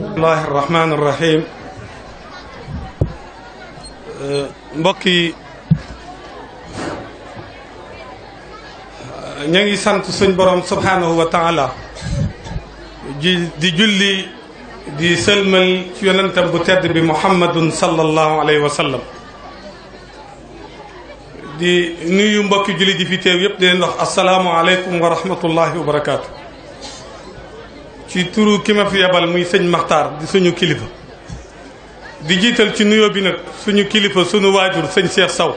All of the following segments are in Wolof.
bismillahi rahmaani rahim. mbokk yi ñu ngi sant suñ borom subhanahu wa taala di julli di sëlmal ci yonentam bu tedd bi muhammadun sallallahu alayhi wa sallam. di nuyu mbokki julli di fi teew yëpp di leen wax asalaamualeykum wa rahmatullahi wa barakaatu. ci turu ki ma fi yebal muy sëñ Maxtaar di suñu kilifa. di jiital ci nuyoo bi nag suñu kilifa suñu waajur sëñ Cheikh Sow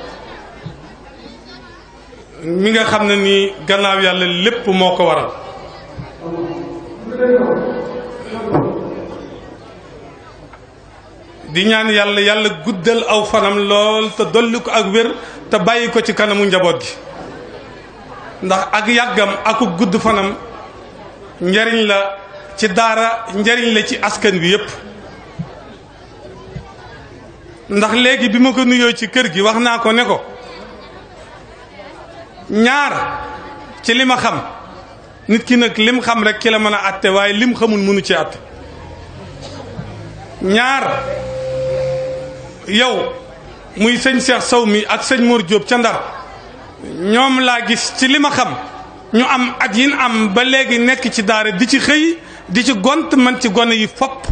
mi nga xam ne nii gannaaw yàlla lépp moo ko waral. di ñaan yàlla guddal aw fanam lool te dolli ko ak wér te bàyyi ko ci kanamu njaboot gi ndax ak yàggam aku gudd fanam njariñ la ci daara njariñ la ci askan wi yépp. ndax léegi bi ma ko nuyoo ci kër gi wax naa ko ne ko ñaar ci li ma xam nit ki nag lim xam rek ki la mën a atte waaye lim xamul mënu ci atte. ñaar yow muy sëñ Cheikh Sow mi ak sëñ Mor Diop ca Ndar ñoom laa gis ci li ma xam ñu am at yin am ba léegi nekk ci daara di ci xëy di ci gont man ci gone yi fopp.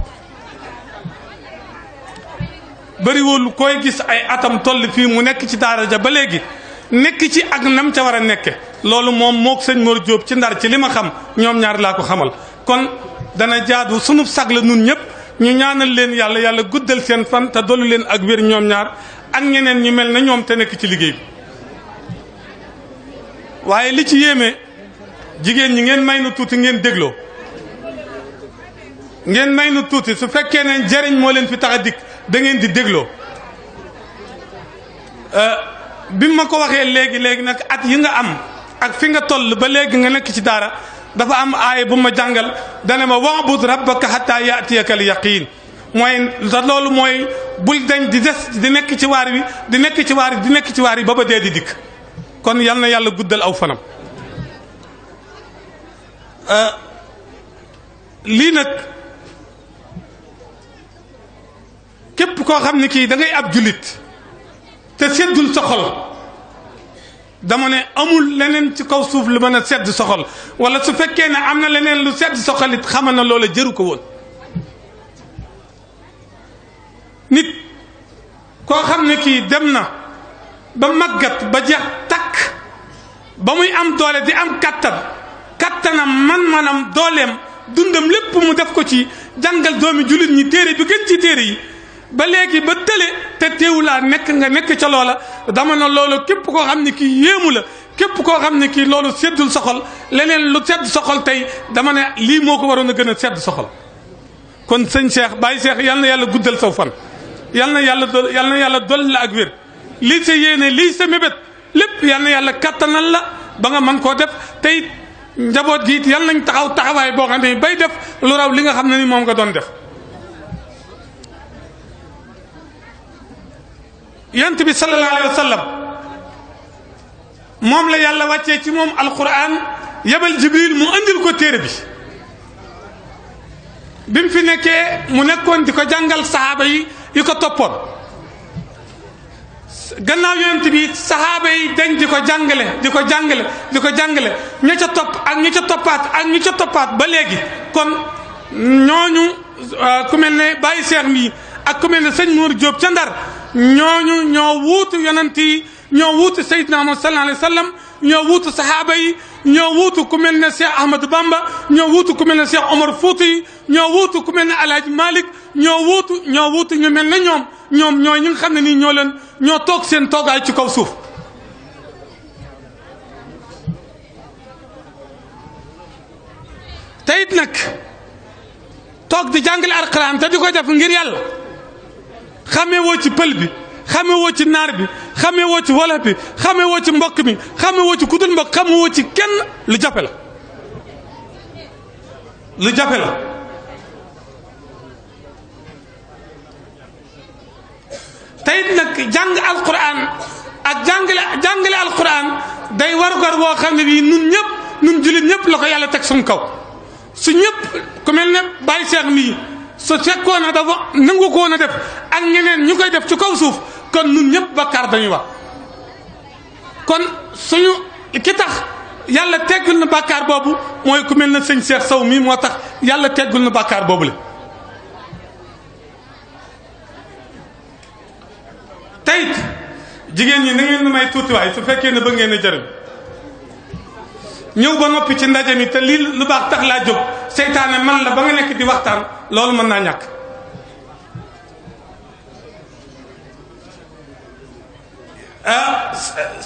bëriwul koy gis ay atam toll fii mu nekk ci daara ja ba léegi nekk ci ak nam ca war a nekke loolu moom mook sëñ Mor Diop ci Ndar ci li ma xam ñoom ñaar laa ko xamal. kon dana jaadu sunu sag la nun ñëpp ñu ñaanal leen yàlla guddal seen fan te dollu leen ak wér ñoom ñaar ak ñeneen ñu mel na ñoom te nekk ci liggéey bi. waaye li ci yéeme jigéen ñi ngeen may nu tuuti ngeen dégloo ngeen may nu tuuti su fekkee ne jariñ moo leen fi tax a dikk da ngeen di dégloo. bi ma ko waxee léegi nag at yi nga am ak fi nga toll ba léegi nga nekk ci daara dafa am aaya bu ma jàngal dana ma wa'bud rabbaka hatta ya'tiyaka al yaqin mooy loolu mooy bul dañ di des di nekk ci waar wi di nekk ci waar wi di nekk ci waar wi ba dee di dikk. kon yal na yàlla guddal aw fanam. lii nag képp koo xam ne kii da ngay ab jullit te seddul sa xol dama ne amul leneen ci kaw suuf lu mën a sedd sa xol wala su fekkee ne am na leneen lu sedd sa xol it xamal na loola jëru ko woon. nit koo xam ne kii dem na ba màggat ba jeex takk ba muy am doole di am kattanam man-manam dooleem dundam lépp mu def ko ci jàngal doomi jullit ñi téere bi gën ci téere yi ba léegi ba tële te teewulaa nekk ca loola dama ne loolu képp koo xam ne kii yéemu la képp koo xam ne kii loolu seddul sa xol leneen lu sedd sa xol tey dama ne lii moo ko waroon a gën a sedd sa xol. kon sëñ Cheikh Baye Cheikh yal na yàlla guddal saw fan yal na yàlla dolli la ak wér lii sa yéene lii sa mébét lépp yal na yàlla kattanal la ba nga mën koo def tey njaboot gi it yal nañ taxawaay boo xam ne bay def lu raw li nga xam ne ni moom nga doon def. yonent bi sallallahu alayhi wa sallam moom la yàlla wàccee ci moom alquran yebal jibril mu andil ko téere bi mu fi nekkee mu nekkoon di ko jàngal sahaaba yi ko toppoon gannaaw yonent bi sahaaba yi dañ di ko jàngale ña ca topp ak ña ca toppaat ak ña ca toppaat ba léegi kon ñooñu ku mel ne Baye Cheikh mi ak ku mel ne sëñ Mour Diop ca Ndar ñooñu ñoo wuutu yonent yi ñoo wuutu Seydina Muhammad sallallahu alayhi wa sallam ñoo wuutu sahaaba yi ñoo wuutu ku mel ne Cheikh Ahmadou Bamba ñoo wuutu ku mel ne Cheikh Omar Fouti ñoo wuutu ku mel ne El Hadj Malick ñoo wuutu ñu mel ne ñoom ñooy ñi nga xam ne nii ñoo toog seen toogaay ci kaw suuf. te it nag toog di jàngale alxuraan te di ko def ngir yàlla xamee woo ci pël bi xamee woo ci naar bi xamee woo ci wolof bi xamee woo ci mbokk mi xamee woo ci kudul mbokk xamee woo ci kenn lu jafe la tey nag jàng alquran ak jàngale alquran day warugar woo xam ne bii nun jullit ñëpp la ko yàlla teg suñu kaw su ñëpp ku mel ne Baye Cheikh mii su fekkoon ne dafa nangu ko woon a def ak ñeneen ñu koy def ci kaw suuf kon ñun ñëpp bakkaar dañuy wax kon suñu ki tax yàlla teggul na bakkaar boobu mooy ku mel na sëñ Cheikh Sow mii moo tax yàlla teggul na bakkaar boobu la tayit jigéen ñi na ngeen nu may tuuti waay su fekkee ne ba ngeen a jërëm ñëw ba noppi ci ndaje mi te lii lu baax tax laa jóg seytaane man la ba nga nekk di waxtaan loolu mën naa ñàkk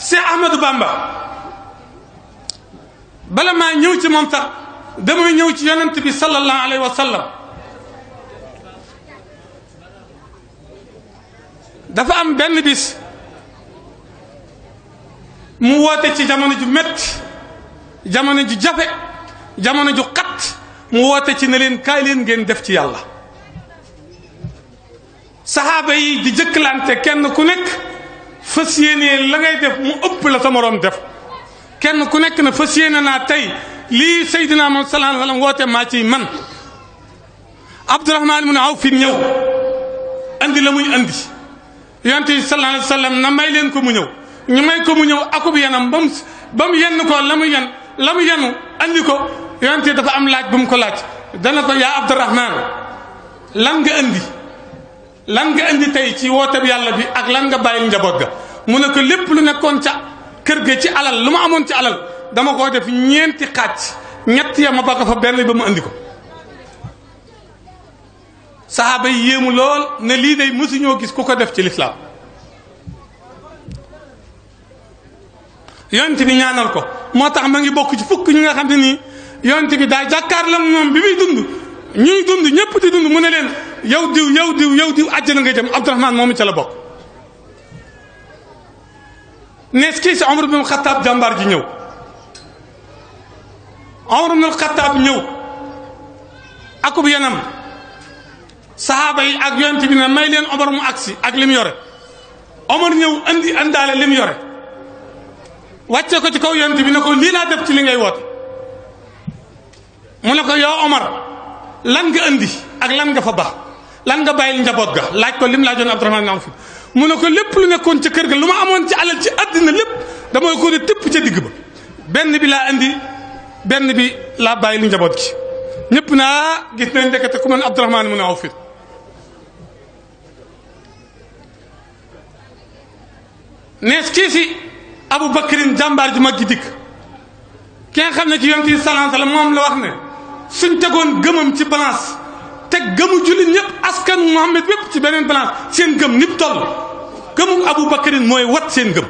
Cheikh Ahmadou Bamba bala maa ñëw ci moom sax damay ñëw ci yonent bi sallallahu alayhi wa sallam dafa am benn bis mu woote ci jamono ju metti jamono ju jafe jamono ju xat mu woote ci ne leen kaay leen ngeen def ci yàlla saxaaba yi di jëkkalante kenn ku nekk fas yéene la ngay def mu ëpp la sa moroom def kenn ku nekk na fas yéene naa tey lii Seydina Muhammad sallallahu alayhi wa sallam woote maa ciy man Abdurahmaan ibn Awf ñëw andi la muy andi yonent bi sallallahu alayhi wa sallam na may leen ko mu ñëw ñu may ko mu ñëw akub yanam ba mu yenn ko la mu yenu andi ko yonent bi dafa am laaj bu mu ko laaj dana ko yaa Abdurahmaan lan nga andi tey ci woote bi yàlla bi ak lan nga bàyyil njaboot ga mu ne ko lépp lu nekkoon ca kër ga ci alal lu ma amoon ci alal dama koo def ñeenti xaaj ñett ya ma baka fa benn ba mu andi ko saxaaba yi yéemu lool ne lii day mësuñoo gis ku ko def ci lislaam yonent bi ñaanal ko moo tax ma ngi bokk ci fukk ñi nga xam ne nii yonent bi daa jàkkaarloo moom bi muy dund ñuy dund ñëpp di dund mu ne leen yow diw àjjana nga jëm Abdurahmaan moomu ca la bokk nees kii si Omar ibn Xattaab jàmbaar ji ñëw Omar ibn Xattaab ñëw akub yanam saxaaba yi ak yonent bi ne may leen Omar mu agsi ak li mu yore Omar ñëw andaale li mu yore wàcce ko ci kaw yonent bi ne ko lii laa def ci li ngay woote mu ne ko yow Omar lan nga andi ak lan nga fa baax lan nga bàyyil njaboot ga laaj ko lim laajoon Abdurahmaan naaw fi mu ne ko lépp lu nekkoon ca kër ga lu ma amoon ci alal ci àddina lépp damay ko ne tëpp ca digg ba benn bi laa andi benn bi laa bàyyil njaboot gi ñëpp naa gis nañ ndekete ku mën Abdurahmaan mu ne aw fi nees kii si Abu Bakrin jàmbaar ju mag gi dikk ki nga xam ne ci yonent bi sallallahu alayhi wa sallam moom la wax ne suñ tegoon gëmam ci balance teg gëmu jullit ñëpp askan Muhammad bépp ci beneen balance seen gëm nit toll gëmu Abu Bakrin mooy wat seen gëm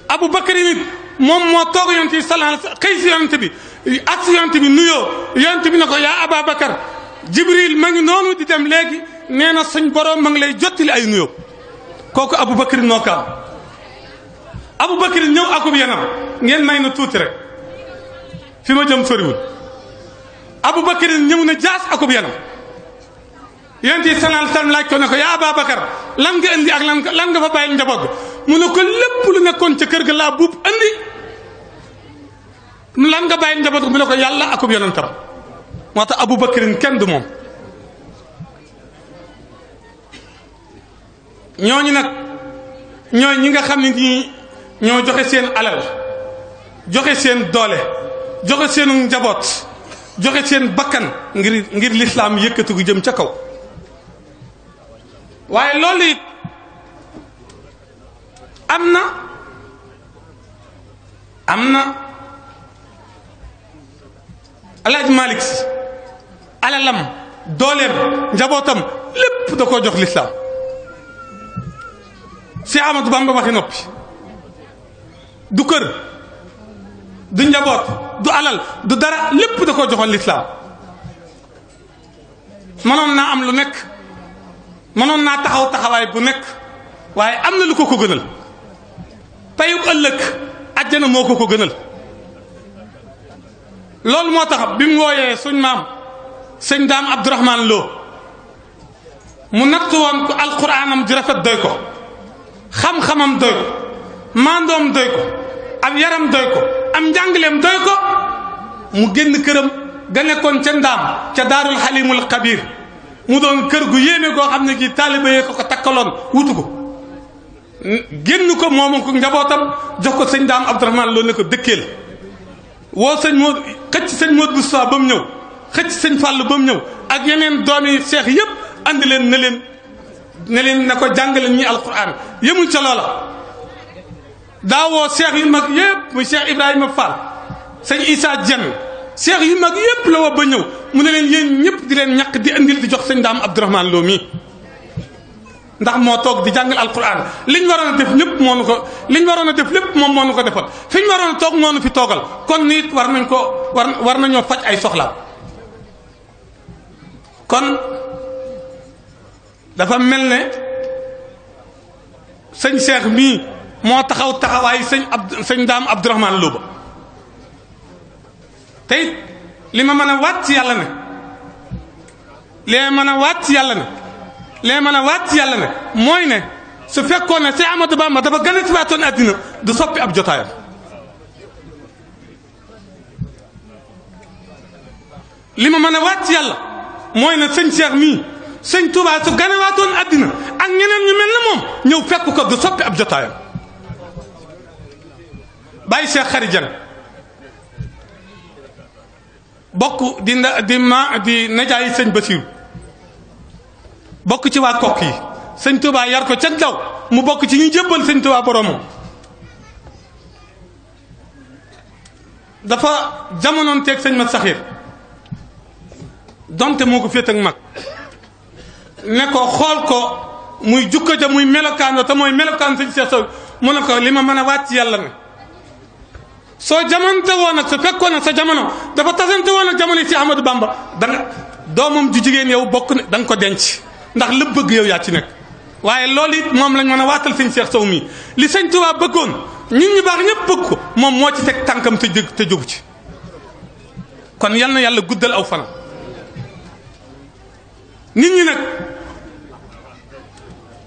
Abu Bakrin it moom moo toog yonent bi sallallahu alayhi wa sallam xëy si yonent bi ak si yonent bi nuyoo yonent bi ne ko yaa Aba Bakar Jibril ma ngi noonu di dem léegi nee na suñ borom ma ngi lay jottali ay nuyoo kooku Abu Bakrin noo kaam Abu Bakrin ñëw akub yanam ngeen may na tuuti rek fi ma jëm soriwul Abu Bakrin ñëw na jaas akub yanam yonent bi sallallahu alayhi wa sallam laaj ko ne ko yaa Aba Bakar lan nga indi ak lan nga fa bàyyil njaboot ga mu ne ko lépp lu nekkoon ca kër ga laa buub andi lan nga bàyyil njaboot ga mu ne ko yàlla akub yonentam moo tax Abu Bakrin kenn du moom ñooñu nag ñooy ñi nga xam ne ñii ñoo joxe seen alal joxe seen doole joxe seenu njaboot joxe seen bakkan ngir lislaam yëkkatu gu jëm ca kaw waaye loolu it am na Alaaji Malick Si alalam dooleem njabootam lépp da koo jox lislaam si Amadou Bamba waxi noppi du kër du njaboot du alal du dara lépp da koo joxoon lislaam mënoon naa am lu nekk mënoon naa taxaw taxawaay bu nekk waaye am na lu ko gënal payu ëllëg àjjana moo ko gënal loolu moo tax bi mu wooyee suñ maam sëñ Daam Abdourahman Lo mu nattu woon ko alquraanam ji rafet doy ko xam-xamam doy ko maandoom doy ko am yaram doy ko am njàngaleem doy ko mu génn këram ga nekkoon ca ndaam ca daarul xalimul xabir mu doon kër gu yéeme goo xam ne gi taaliba yee ko takkaloon wutu ko génn ko moomu ko njabootam jox ko sëñ Daam Abdourahmane Lo ne ko dëkkee la woo sëñ Modou xëcc sëñ Modou Boussa ba mu ñëw xëcc sëñ Fallou ba mu ñëw ak yeneen doomi seex yëpp andi leen ne leen na ko jàngale ñi alquran yemul ca loola daawoo seex yu mag yëpp muy Cheikh Ibrahima Fall sëñ Issa Dieng seex yu mag yëpp la woo ba ñëw mu ne leen yéen ñëpp di leen ñàkk di andil di jox sëñ Daam Abdourahmane Lo mii ndax moo toog di jàngal alquran liñ waroon a def ñëpp moo nu ko liñ waroon a def lépp moom moo nu ko defal fi ñu waroon a toog moo nu fi toogal kon nit war nañoo faj ay soxla kon dafa mel ne sëñ Cheikh mii moo taxaw taxawaay sëñ Daam Abdourahmane Lo ba tey li ma mën a waat ci yàlla ne mooy ne su fekkoon ne Cheikh Ahmadou Bamba dafa gën a siwaatoon àddina du soppi ab jotaayam li ma mën a waat ci yàlla mooy ne sëñ Cheikh mii sëñ Touba su gën a waatoon àddina ak ñeneen ñu mel ne moom ñëw fekk ko du soppi ab jotaayam bàyyi Cheikh Khary Dieng bokk di najaayi sëñ Basiru bokk ci waa kokk yi sëñ Touba yar ko ca daw mu bokk ci ñuy jébbal sëñ Touba boromam dafa jamonoon teeg sëñ Mat Saxiir donte moo ko féet ak mag ne ko xool ko muy jukka ja muy melokaan te mooy melokaan sëñ Cheikh Sow mu ne ko li ma mën a wàcc yàlla ne soo jamonte woon ak su fekkoon ne sa jamono dafa tasante woon ak jamono yi si Ahmadou Bamba danga doomam ju jigéen yow bokk ne da nga ko denc ndax lépp bëgg yow yaa ci nekk waaye loolu it moom lañ mën a waatal sëñ Cheikh Sow mii li sëñ Tuubaa bëggoon ñun ñu baax ñëpp bëgg ko moom moo ci teg tànkam te jógu ci kon yal na yàlla guddal aw fanam nit ñi nag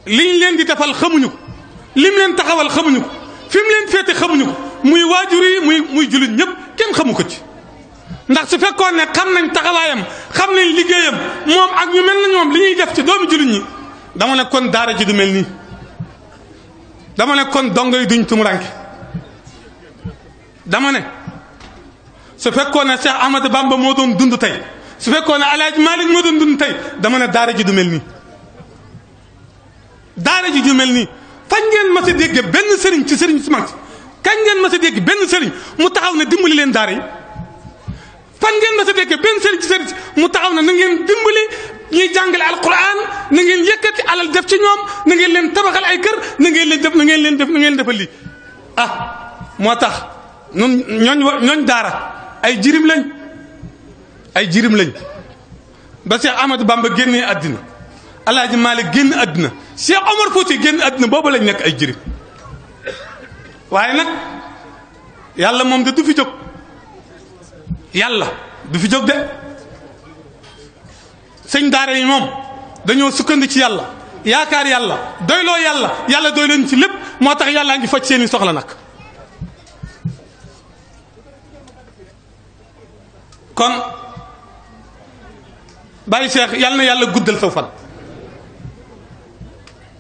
liñ leen di defal xamuñu ko lim leen taxawal xamuñu ko fi mu leen féete xamuñu ko muy waajur yi muy jullit ñëpp kenn xamu ko ci ndax su fekkoon ne xam nañ taxawaayam xam nañ liggéeyam moom ak ñu mel na ñoom li ñuy def ci doomi jullit ñi dama ne kon daara ji du mel nii dama ne kon dongo yi duñ tumuranke dama ne su fekkoon ne Cheikh Ahmadou Bamba moo doon dund tey su fekkoon ne El Hadj Malick moo doon dund tey dama ne daara ji du mel nii daara ji du mel nii fañ ngeen mas a dégg benn sëriñ ci sëriñ si mag si kañ ngeen mas a dégg benn sëriñ mu taxaw ne dimbali leen daara yi fan ngeen mas a dégg benn sëriñ ci sëriñ si mu taxaw ne na ngeen dimbali ñuy jàngale alquran na ngeen yëkkati alal def ci ñoom na ngeen leen tabaxal ay kër na ngeen leen def na ngeen leen def na ngeen defal lii ah moo tax ñun ñooñ daara ay jirim lañ ba Cheikh Ahmadou Bamba génnee àddina El Hadj Malick génn àddina Cheikh Omar Fouti génn àddina boobu lañ nekk ay jirim waaye nag yàlla moom de du fi jóg yàlla du fi jóg de sëñ daara yi moom dañoo sukkandi ci yàlla yaakaar yàlla doyloo yàlla doy leen ci lépp moo tax yàllaa ngi faj seeni soxla nag kon bàyyi Cheikh yàlla na yàlla guddal saw fan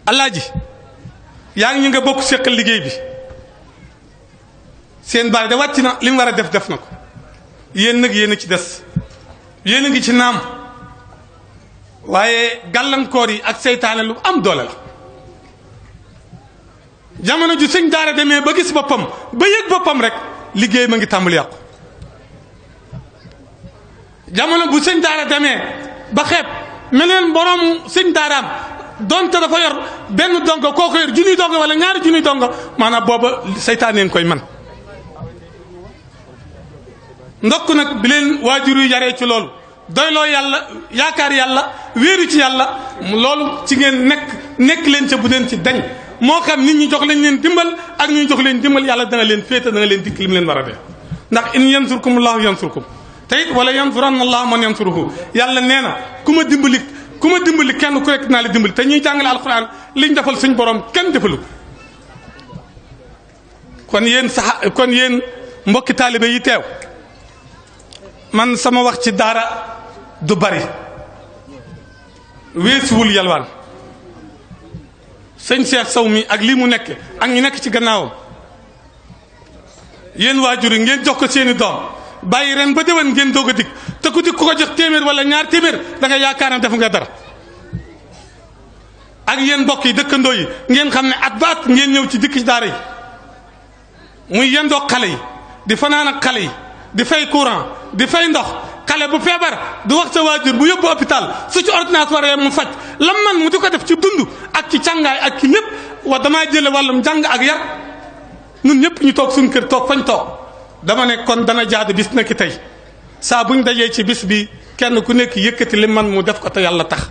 Alaaji yaa ngi ñu nga bokk seqal liggéey bi seen baay da wàcc na li mu war a def na ko yéen nag yéen a ci des yéen a ngi ci naam waaye gàllankoor yi ak seytaane lu am doole la jamono ju sëñ daara demee ba gis boppam ba yëg boppam rek liggéey ma ngi tàmbali yàqu jamono bu sëñ daara demee ba xeeb meneen borom sëñ daaraam donte dafa yor benn dongo koo ko yor junniy dongo wala ñaari junniy dongo maanaam booba seytaaneen koy man ndokk nag bi leen waajur yu yaree ci loolu doyloo yàlla yaakaar yàlla wéeru ci yàlla loolu ci ngeen nekk leen ca bu leen ci dañ moo xam nit ñi jox lañ leen dimbal ak ñu jox leen dimbal yàlla dana leen féete dana leen dikk li mu leen war a def ndax in yansurkum allahu yansurkum te it wala yansuranna allahu man yansuruhu yàlla nee na ku ma dimbali kenn ku rek naa la dimbali te ñuy jàngale alquran liñ defal suñ borom kenn defalu kon yéen mbokki taalibe yi teew man sama wax ci daara du bari weesuwul yalwaan sëñ Cheikh Sow mi ak lii mu nekk ak ñi nekk ci gannaawam yéen waajur yi ngeen jox ko seeni doom bàyyi ren ba déwén ngeen doog a dikk te ku dikk ku ko jox téeméer wala ñaar téeméer da nga yaakaar ne def nga dara ak yéen mbokk yi dëkkandoo yi ngeen xam ne at ba at ngeen ñëw ci dikk ci daara yi muy yendoo xale yi di fanaan ak xale yi di fay courant di fay ndox xale bu feebar du wax sa waajur bu yóbbu hôpital su ci ordonnance waree mu faj lam man mu di ko def ci dund ak ci càngaay ak ci lépp wa damaa jële wàllum jàng ak yar ñun ñëpp ñu toog suñu kër toog fañ toog dama ne kon dana jaadu bis na ki tey saa buñ dajee ci bis bi kenn ku nekk yëkkati li man mu def ko te yàlla tax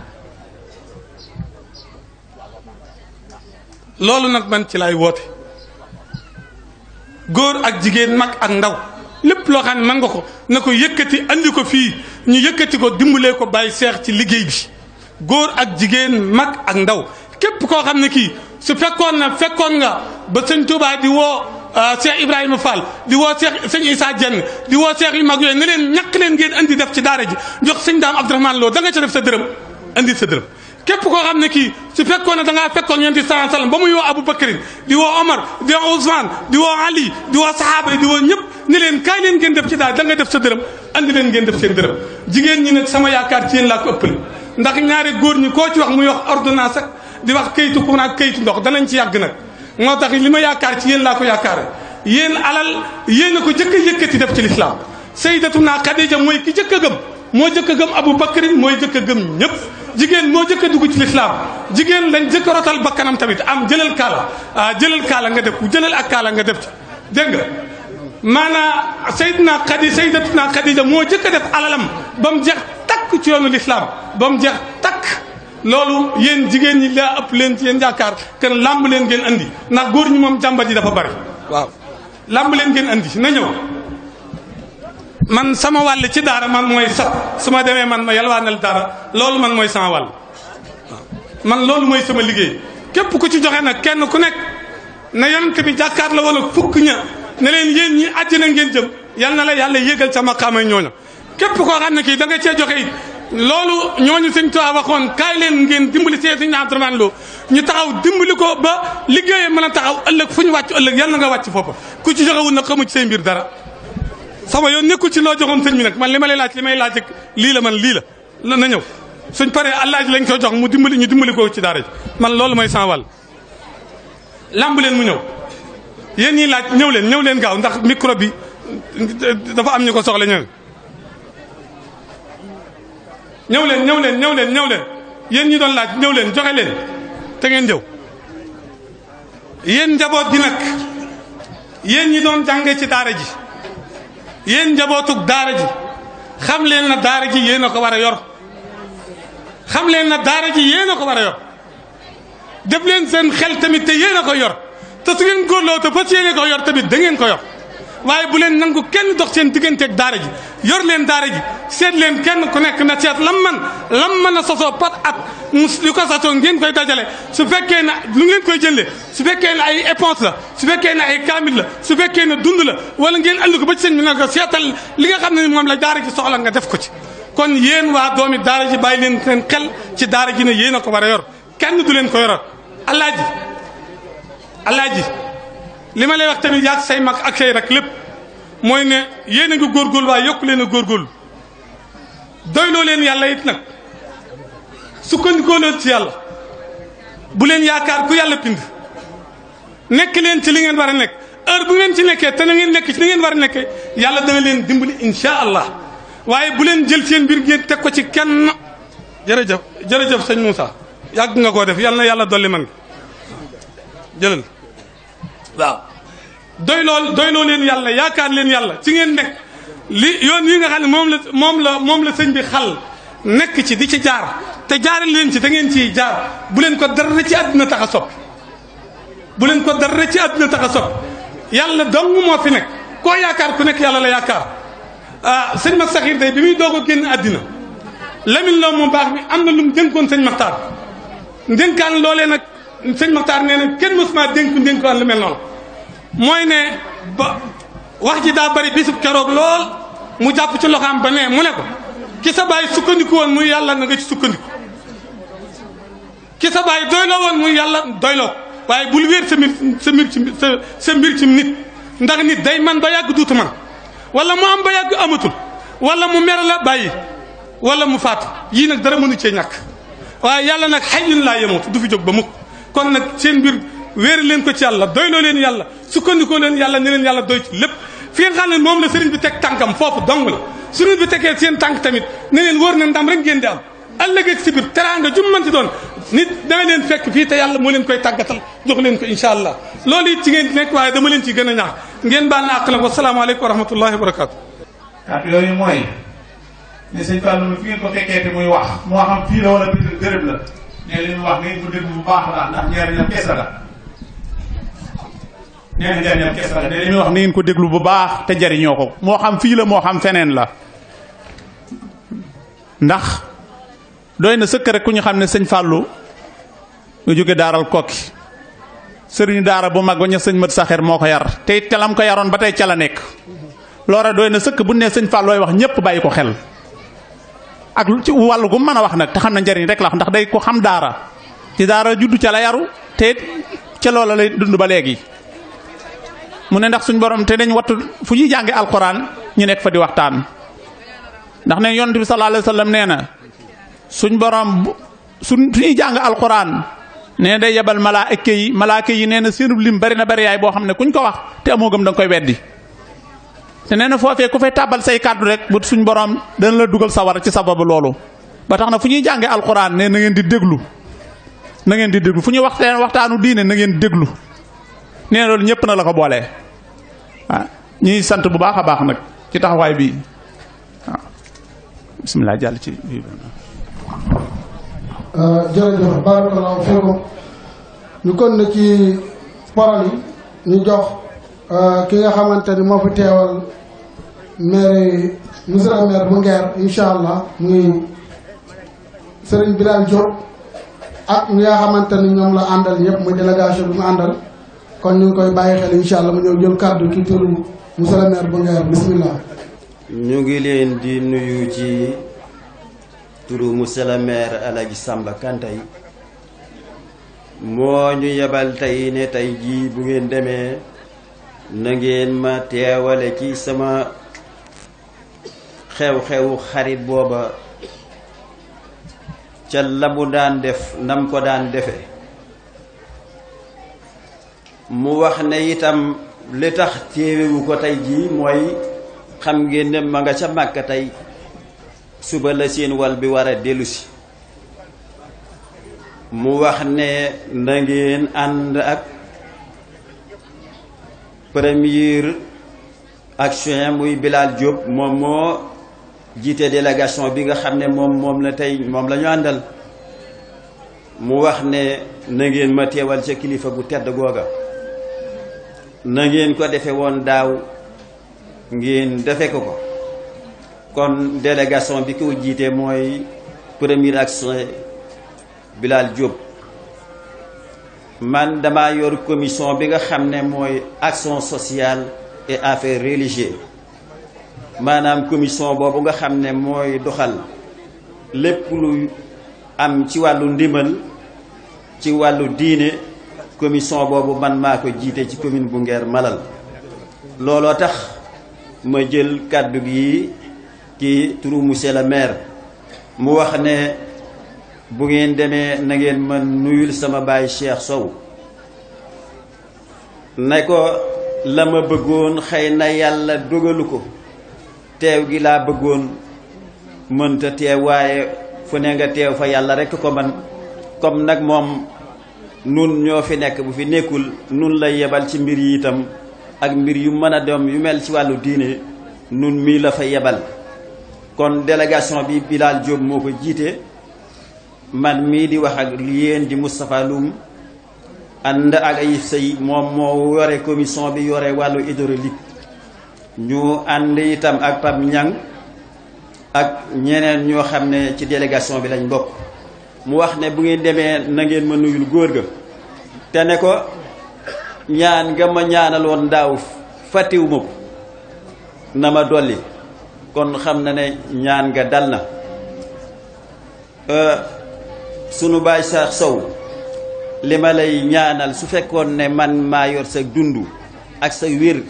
loolu nag man ci lay woote góor ak jigéen mag ak ndaw lépp loo xam ne mën nga ko na ko yëkkati andi ko fii ñu yëkkati ko dimbalee ko bàyyi seex ci liggéey bi góor ak jigéen mag ak ndaw képp koo xam ne kii su fekkoon nga ba sëñ Touba di woo Cheikh Ibrahima Fall di woo Cheikh sëñ Issa Dieng di woo Cheikh yu mag yooyu ne leen ñàkk leen ngeen andi def ci daara ji jox sëñ Daam Abdourahmane Lo da nga ca def sa dërëm andi sa dërëm képp koo xam ne kii su fekkoon ne da ngaa fekkoon yonent bi sallallahu alayhi wasallam ba muy woo Abu Bakrin di woo Omar di woo Ousmane di woo Ali di woo sahaaba yi di woo ñëpp ne leen kaay leen ngeen def ci daal da nga def sa dërëm andi leen ngeen def seen dërëm jigéen ñi nag sama yaakaar ci yéen laa ko ëppale ndax ñaari góor ñi koo ci wax muy wax ordonnance ak di wax kayitu ku naag kayitu ndox danañ ci yàgg nag moo tax li ma yaakaar ci yéen laa ko yaakaare yéen alal yéen a ko jëkk a yëkkati def ci lislaam Sayyidatuna Khadija mooy ki jëkk a gëm moo jëkk a gëm Abu Bakrin mooy jëkk a gëm ñëpp jigéen moo jëkk a dugg ci lislaam jigéen lañ jëkk a rotal bakkanam tamit am jëlal kaala nga def jëlal ak kaala nga def ci dégg nga maanaam Sayyidatuna Khadija moo jëkk a def alalam ba mu jeex takk ci yoonu lislaam ba mu jeex takk loolu yéen jigéen ñi laa ëpp leen ci yéen yaakaar kenn lamb leen ngeen andi ndax góor ñi moom jàmbat yi dafa bari waaw lamb leen ngeen andi na ñëw man sama wàll ci daara man mooy sat su ma demee man ma yalwaanal daara loolu man mooy sama wàll waaw man loolu mooy sama liggéey képp ku ci joxe nag kenn ku nekk na yonent bi jàkkaar la wala fukk ña ne leen yéen ñi àjjana ngeen jëm yal na la yàlla yégal ca maqaamay ñooñu képp koo xam ne kii da nga cee joxe it loolu ñooñu sëñ Tuubaa waxoon kaay leen ngeen dimbali sëñ Abdourahmane Lo ñu taxaw dimbali ko ba liggéeyee mën a taxaw ëllëg fu ñu wàcc ëllëg yal na nga wàcc foofa ku ci joxewul nag xamu ci say mbir dara sama yoon nekkul ci loo joxoon sëñ bi nag man li ma lay laaj lii la man lii la na ñëw suñ paree allah ji lañ ko jox mu dimbali ñu dimbali ko ci daara ji man loolu mooy sama wàll lamb leen mu ñëw yéen ñiy laaj ñëw leen gaaw ndax micro bi dafa am ñu ko soxla ñëw leen yéen ñi doon laaj ñëw leen joxe leen te ngeen jëw yéen njaboot gi nag yéen ñi doon jànge ci daara ji yéen njabootug daara ji xam leen na daara ji yéen a ko war a yor xam leen na daara ji yéen a ko war a yor def leen seen xel tamit te yéen a ko yor te su ngeen góorloo te fas yéene ko yor tamit da ngeen ko yor waaye bu leen nangu kenn dox seen digganteeg daara ji yor leen daara ji seet leen kenn ku nekk na seet lam mën a sosoo par at li ko sosoo ngeen koy dajale su fekkee ne lu ngeen koy jëndee su fekkee ne ay éponge la su fekkee ne ay kaamil la su fekkee ne dund la wala ngeen andi ko ba ci sëñ bi nga ko seetal li nga xam ne moom la daara ji soxla nga def ko ci kon yéen waa doomi daara ji bàyyi leen seen xel ci daara ji ne yéen a ko war a yor kenn du leen ko yoral alaaji li ma lay wax tamit yaag say mag ak say rek lépp mooy ne yéen a ngi góorgóorlu waaye yokku leen a góorgóorlu doyloo leen yàlla it nag sukkandikoo leen ci yàlla bu leen yaakaar ku yàlla pind nekk leen ci li ngeen war a nekk heure bu ngeen ci nekkee te na ngeen nekk ci li ngeen war a nekkee yàlla dana leen dimbali insha allah waaye bu leen jël seen mbir ngeen teg ko ci kenn jërëjëf sëñ Moussa yàgg nga koo def yàlla na yàlla dolli man jëlal waaw doyloo leen yàlla yaakaar leen yàlla ci ngeen nekk li yoon yi nga xam ne moom la sëñ bi xal nekk ci di ci jaar te jaaral leen ci da ngeen ciy jaar bu leen ko dara ci àdduna tax a soppi bu leen ko dara ci àdduna tax a soppi yàlla dong moo fi nekk koo yaakaar ku nekk yàlla la yaakaar sëñ ma saxiir day bi muy doog a génn àddina Lamine Lo mu baax mi am na lu mu dénkoon sëñ Maxtaar ndénkaan loolee nag sëñ Maxtaar nee na kenn mosuma ndénkaan lu mel noonu mooy ne ba wax ji daa bari bisub keroog lool mu jàpp ci loxaam ba ne mu ne ko ki sa bàyyi sukkandiku woon muy yàlla na nga ci sukkandiku ki sa baay doyloo woon muy yàlla doyloo waaye bul wéer sa mbir ci nit ndax nit day man ba yàgg duutu man wala mu am ba yàgg amatul wala mu mer la bàyyi wala mu faatu yii nag dara mënu cee ñàkk waaye yàlla nag xayyun laa yamuut du fi jóg ba mukk kon nag seen mbir wéer leen ko ci yàlla doyloo leen yàlla sukkandikoo leen yàlla ne leen yàlla doy ci lépp fi nga xam ne moom la sëriñ bi teg tànkam foofu dong la sëriñ bi tegee seen tànk tamit ne leen wóor na ndam rek ngeen di am ëllëg ak si biir teraanga jum manti doon nit dama leen fekk fii te yàlla moo leen koy tàggatal jox leen ko incha allah loolu it ci ngeen nekk waaye dama leen ci gën a ñaax ngeen baal na àq nag wasalaamaaleykum wa rahmatullahi wa barakaatu. kàddu yooyu mooy ne sëñ Fallou fi ngeen ko fekkee te muy wax moo xam fii la wala biir gërëm la ne li mu wax ngeen ko déglu bu baax la ndax njëriñam kese la nee na njëriñam kese la ne li muy wax ngeen ko déglu bu baax te jariñoo ko moo xam fii la moo xam feneen la ndax doy na sëkk rek ku ñu xam ne sëñ Fallou nga jóge daaral kokki sëriñu daara bu mag ba ña sëñ Mat Saxeer moo ko yar te it calam ko yaroon ba tey ca la nekk loola doy na sëkk bu ne sëñ Fallou looy wax ñëpp bàyyi ko xel ak ci wàllu gu mën a wax nag te xam na njariñ rek la wax ndax day ko xam daara ci daara juddu ca la yaru te it ca loola lay dund ba léegi mu ne ndax suñ borom te dañ wattu fu ñuy jànge alquran ñu nekk fa di waxtaan ndax ne yonent bi sallallahu alayhi wa sallam nee na suñ borom suñuy jàng alquran nee day yebal malaaka yi nee na seenub lim bari na bari yaay boo xam ne kuñ ko wax te amoo gëm da nga koy weddi te nee na foofee ku fay tàbbal say kàddu rek bu suñ borom dana la dugal sawar ci sababu loolu ba tax na fu ñuy jàngee alquran ne na ngeen di déglu fu ñuy waxtaanu diine na ngeen déglu nee na loolu ñëpp na la ko boolee waaw ñuy sant bu baax a baax nag ci taxawaay bii waaw bisimilah jàll ci bii jërëjëf barakallahu fiikum ñu kon na ci parole yi ñu jox ki nga xamante ni moo fi teewal maire monsieur le maire bu Nguer incha allah muy Serigne Bilal Diop ak ñi nga xamante ni ñoom la àndal ñëpp muy délégation bi mu àndal kon ñu ngi koy bàyyi xel incha allah mu ñëw jël kàddu ki turu monsieur le maire bu Nguer bismillah. ñu ngi leen di nuyu ci turu monsieur le maire Alaji Samba Kanté moo ñu yebal tey ne tey jii bu ngeen demee na ngeen ma teewale ci sama xew-xewu xarit booba ca la mu daan def nam ko daan defe mu wax ne itam li tax teewewu ko tey jii mooy xam ngeen ne ma nga ca Màkka tey suba la seen wal bi war a dellusi mu wax ne na ngeen ànd ak premier action muy Bilal Diop moom moo jiite délégation bi nga xam ne moom la tey moom la ñu àndal mu wax ne na ngeen ma teewal ca kilifa gu tedd googa na ngeen ko defe woon daaw ngeen defe ko kon délégation bi ko jiite mooy premier action Bilal Diop man dama yor commission bi nga xam ne mooy action sociale et affaires religieuses maanaam commission boobu nga xam ne mooy doxal lépp lu am ci wàllu ndimbal ci wàllu diine commission boobu man maa ko jiite ci commune bu Nguer Malal looloo tax ma jël kàddu gi ci turu monsieur le maire mu wax ne bu ngeen demee na ngeen ma nuyul sama baay Cheikh Sow ne ko la ma bëggoon xëy na yàlla dogalu ko teew gi laa bëggoon mënta teew waaye fu ne nga teew fa yàlla rekk ko man comme nag moom nun ñoo fi nekk bu fi nekkul nun lay yebal ci mbir yi itam ak mbir yu mën a dem yu mel ci wàllu diine nun mii la fa yebal kon délégation bi Bilal Diop moo ko jiite man mii di wax ak yéen di Moustapha Loum ànd ak Ayib Sey moom moo yore commission bi yore wàllu hydraulique ñu ànd itam ak Pape Niang ak ñeneen ñoo xam ne ci délégation bi lañ bokk mu wax ne bu ngeen demee na ngeen ma nuyul góor ga te ne ko ñaan nga ma ñaanaloon daaw fàttewuma ko na ma dolli kon xam na ne ñaan nga dal na sunu baay Cheikh Sow li ma lay ñaanal su fekkoon ne man maa yor sa dund ak sa wér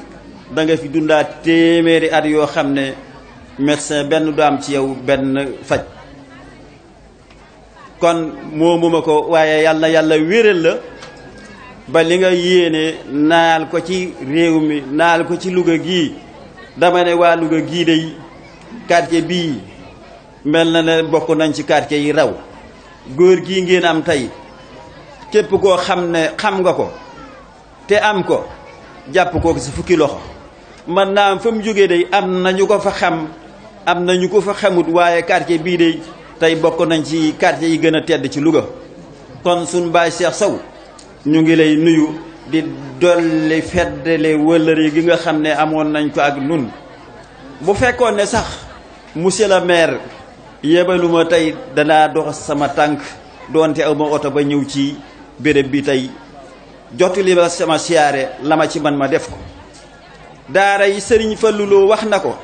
da nga fi dundaat téeméeri at yoo xam ne médecin benn du am ci yow benn faj kon moomuma ko waaye yàlla na yàlla wéral la ba li nga yéene naal ko ci réew mi naal ko ci Louga gii dama ne waa Louga gii day quartier bii mel na ne bokk nañ ci quartier yi raw góor gii ngeen am tey képp koo xam ne xam nga ko te am ko jàpp ko ci fukki loxo man naa am fa mu jógee day am nañu ko fa xam am nañu ko fa xamut waaye quartier bii day tey bokk nañ ci quartier yi gën a tedd ci Louga kon suñ baay Cheikh Sow ñu ngi lay nuyu di dolli feddale wëllëri gi nga xam ne amoon nañ ko ak nun bu fekkoon ne sax monsieur le maire yebaluma tey danaa dox sama tànk doonte aw ma oto ba ñëw ci béréb bi tey jotu li ma sama siyaare la ma ci man ma def ko daara yi sëriñ Fallu Lo wax na ko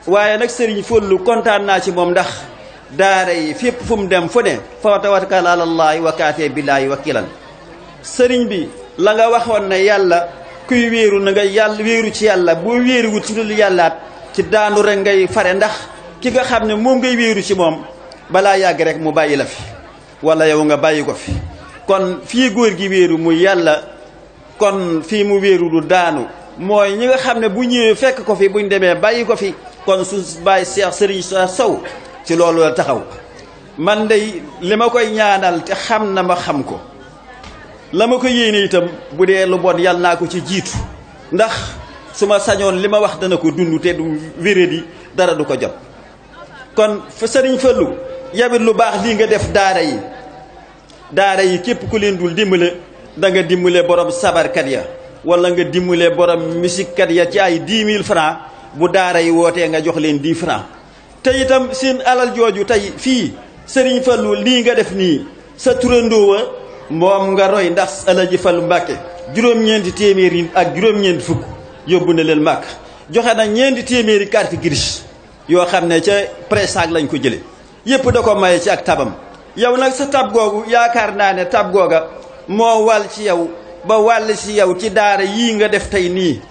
waaye nag sëriñ Fallu kontaan naa ci moom ndax daara yi fépp fu mu dem fu ne fa tawakkal alallaahi wa kaafee billaahi wakilan sëriñ bi la nga waxoon ne yàlla kuy wéeru na nga yàlla wéeru ci yàlla boo wéeruwut ci dul yàllaat ci daanu rek ngay fare ndax ki nga xam ne moom ngay wéeru ci moom balaa yàgg rek mu bàyyi la fi wala yow nga bàyyi ko fi kon fii góor gi wéeru mu yàlla kon fii mu wéeru du daanu mooy ñi nga xam ne bu ñëwee fekk ko fi buñ demee bàyyi ko fi kon su bàyyi Cheikh Serigne Sow ci loolu la taxaw man de li ma koy ñaanal te xam na ma xam ko la ma ko yéene itam bu dee lu bon yàlla naa ko ci jiitu ndax su ma sañoon li ma wax dana ko dund te du wéradi dara du ko jot kon fa Sëriñ Fallu yabit lu baax lii nga def daara yi képp ku leen dul dimbale da nga dimbale borom sabarkat ya wala nga dimbale borom musique ya ci ay 10 000 francs bu daara yi wootee nga jox leen 10 francs te itam seen alal jooju tey fii Sëriñ Fallu lii nga def nii sa turandoo moom nga roy ndax Alaji Fallu Mbàkke juróom-ñeenti téeméeri ak juróom-ñeenti fukk yóbbu na leen màkk joxe na 4 téeméeri carte grise yoo xam ne ca pressac lañ ko jële yépp da ko maye ci ak tabam yow nag sa tab googu yaakaar naa ne tab googa moo wàll ci yow ba wàll ci yow ci daara yii nga def tey nii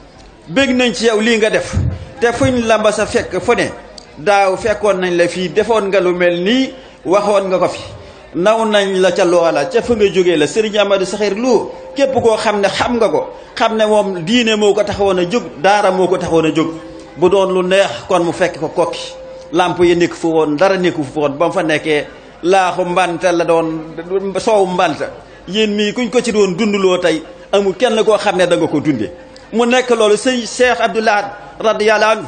bég nañ ci yow lii nga def te fuñ la mba sa fekk fu ne daaw fekkoon nañ la fii defoon nga lu mel nii waxoon nga ko fi naw nañ la ca loola ca fa nga jógee la Serigne Amadou Sakhir Lo képp koo xam ne xam nga ko xam ne moom diine moo ko taxawoon a jóg daara moo ko taxawoon a jóg bu doon lu neex kon mu fekk ko kokki lamp yi nekk fu woon dara nekku fu woon ba mu fa nekkee laaxu mbanta la doon soow mbanta yéen mii kuñ ko ci doon dundloo tey amul kenn koo xam ne da nga ko dunde mu nekk loolu sëñ Cheikh Abdoul Ahad radiyallahu anhu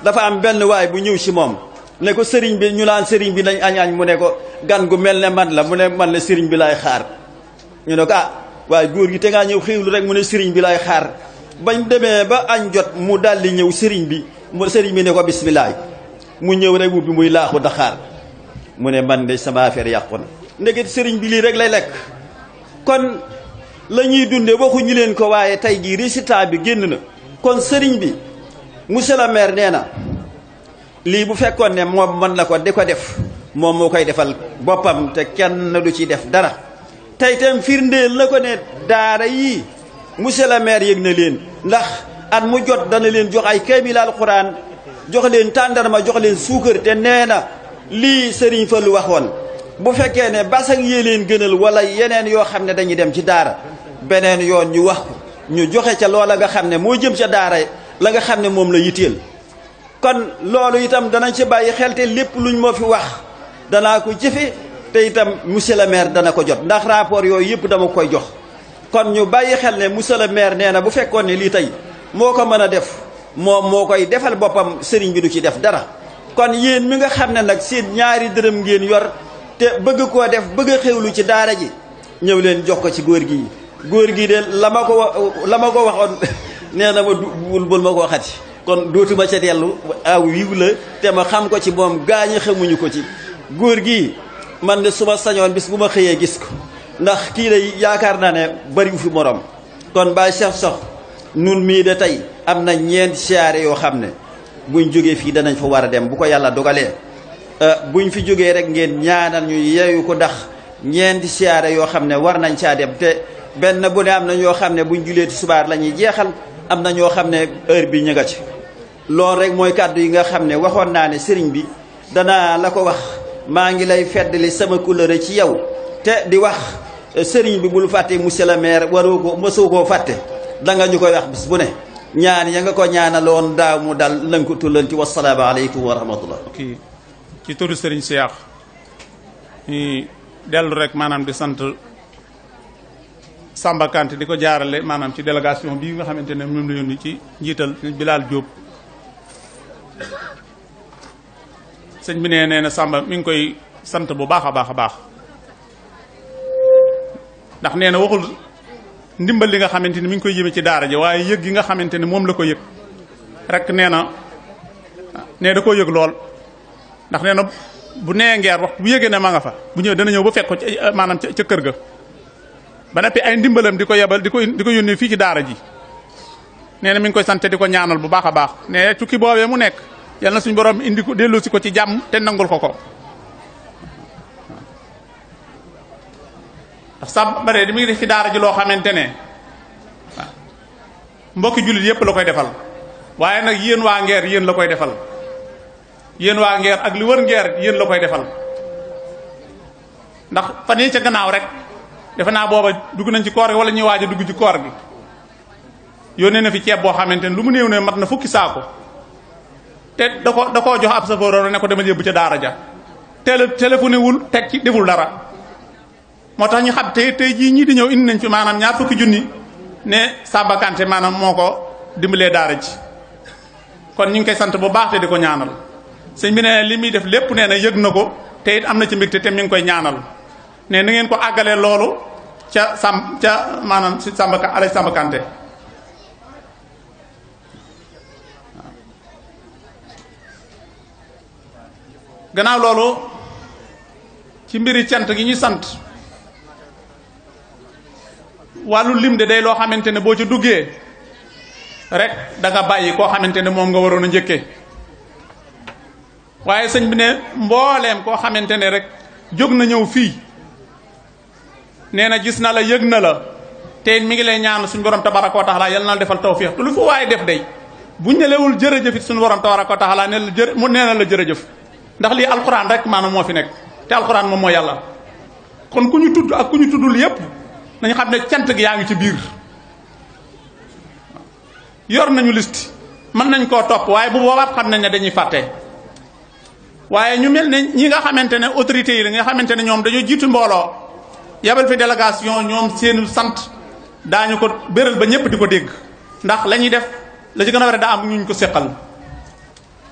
dafa am benn waay bu ñëw ci moom ne ko sëriñ bi ñu naan sëriñ bi nañ añaañ mu ne ko gan gu mel ne man la mu ne man la sëriñ bi laay xaar ñu ne ko waaye góor gi te ngaa ñëw xéwlu rek mu ne sëriñ bi laay xaar bañ demee ba añ jot mu daldi ñëw sëriñ bi ne ko bisimilaay mu ñëw rek ubbi muy laaxu daxaar mu ne man de sama affaire yàqu na ndeket sëriñ bi lii rek lay lekk kon la ñuy dunde waxuñu leen ko waaye tey jii résultat bi génn na kon sëriñ bi monsieur le maire nee na lii bu fekkoon ne moom mën na ko di ko def moom moo koy defal boppam te kenn du ci def dara tey itam firndeel la ko ne daara yii monsieur le maire yëg na leen ndax at mu jot dana leen jox ay kaamil alxuraan jox leen tàndarma jox leen suukar te nee na lii Sëriñ Fallu waxoon bu fekkee ne basang yee leen gënal wala yeneen yoo xam ne dañuy dem ci daara beneen yoon ñu wax ko ñu joxe ca loola nga xam ne moo jëm ca daara la nga xam ne moom la yitteel kon loolu itam danañ ci bàyyi xel te lépp luñ moo fi wax danaa ko jëfe te itam monsieur le maire dana ko jot ndax rapport yooyu yëpp dama koy jox kon ñu bàyyi xel ne monsieur le maire nee na bu fekkoon ne lii tey moo ko mën a def moom moo koy defal boppam sëriñ bi du ci def dara kon yéen mi nga xam ne nag seen ñaari dërëm ngeen yor te bëgg koo def bëgg a xewlu ci daara ji ñëw leen jox ko ci góor gi de la ma ko waxoon nee na ma bul ma ko waxati kon dootuma ca dellu aw yiw la te ma xam ko ci moom gaañi xamuñu ko ci góor gi man de suma sañoon bis bu ma xëyee gis ko ndax kii lay yaakaar naa ne bariwu fi morom kon Baye Cheikh Sow nun mii de tey am na ñeenti siyaare yoo xam ne buñ jógee fii danañ fa war a dem bu ko yàlla dogalee buñ fi jógee rek ngeen ñaanal ñu yeewu ko ndax ñeenti siyaare yoo xam ne war nañ caa dem te benn bu ne am na ñoo xam ne buñ julee tisbaar la ñuy jeexal am na ñoo xam ne heure bi ñu nga ci loolu rek mooy kàddu yi nga xam ne waxoon naa ne sëriñ bi danaa la ko wax maa ngi lay feddali sama couleur ci yow te di wax sëriñ bi bul fàtte monsieur le maire waroo ko mosoo koo fàtte da nga ñu koy wax bis bu ne ñaan ya nga ko ñaanaloon daaw mu dal nanga ko tullanti wasalaamu aleykum wa rahmatullah ci turu sëriñ Cheikh ñu dellu rek maanaam di sant Samba Kanté di ko jaarale maanaam ci délégation bii nga xamante ne moom la yónni ci njiital Bilal Diop sëñ bi nee na Samba mi ngi koy sant bu baax a baax a baax ndax nee na waxul ndimbal li nga xamante ni mi ngi koy jëme ci daara ji waaye yëg gi nga xamante ne moom la ko yëg rek nee da koo yëg lool ndax nee na bu nee ngeer wax bu yëgee ne ma nga fa bu ñëw dana ñëw ba fekk ko maanaam ca kër ga ba noppi ay ndimbalam di ko yebal di ko yónnee fii ci daara ji nee na mi ngi koy sant di ko ñaanal bu baax a baax ne tukki boobee mu nekk yal na suñu borom indi ko delloosi ko ci jàmm te nangul ko ko ndax sax bare di mu ngi def ci daara ji loo xamante ne waaw mbokki jullit yépp la koy defal waaye nag yéen waa ngeer yéen la koy defal yéen waa ngeer ak li wër ngeer yéen la koy defal ndax fan yii ca gannaaw rek defe naa booba dugg nañ ci koor gi wala ñuy waaj a dugg ci koor gi yónnee na fi ceeb boo xamante ne lu mu néew ne mat na fukki saako te da koo jox ab safoor ne ko demal yóbbu ca daara ja téléphoné wul teg ci deful dara moo tax ñu xam tey jii ñii di ñëw indi nañ fi maanaam ñaar fukki junni ne Samba Kanté maanaam moo ko dimbalee daara ji kon ñu ngi koy sant bu baax te di ko ñaanal sëñ bi ne li muy def lépp nee na yëg na ko te it am na ci mbégte te mi ngi koy ñaanal ne na ngeen ko àggalee loolu ca maanaam si Samba Kanté gannaaw loolu ci mbiri cant gi ñuy sant wàllu lim de day loo xamante ne boo ci duggee rek da nga bàyyi koo xamante ne moom nga waroon a njëkkee waaye sëñ bi ne mbooleem koo xamante ne rek jóg na ñëw fii nee na gis na la yëg na la te mi ngi lay ñaan suñu borom tabaraka wa taala yal na la defal tawfiix te lu fa waaye def day buñ ne lewul jërëjëf it suñu borom tabaraka wa taala ne la mu nee na la jërëjëf ndax lii alxuraan rek maanaam moo fi nekk te alxuraan moom moo yàlla kon ku ñu tudd ak ku ñu tuddul yépp nañu xam ne cant gi yaa ngi ci biir yor nañu liste mën nañ koo topp waaye bu boobaat xam nañ ne dañuy fàtte waaye ñu mel ne ñi nga xamante ne autorités yi la nga xamante ne ñoom dañoo jiitu mbooloo yabal fi délégation ñoom seenu sant daañu ko béral ba ñëpp di ko dégg ndax la ñuy def la ci gën a war a daa am ñu ko séqal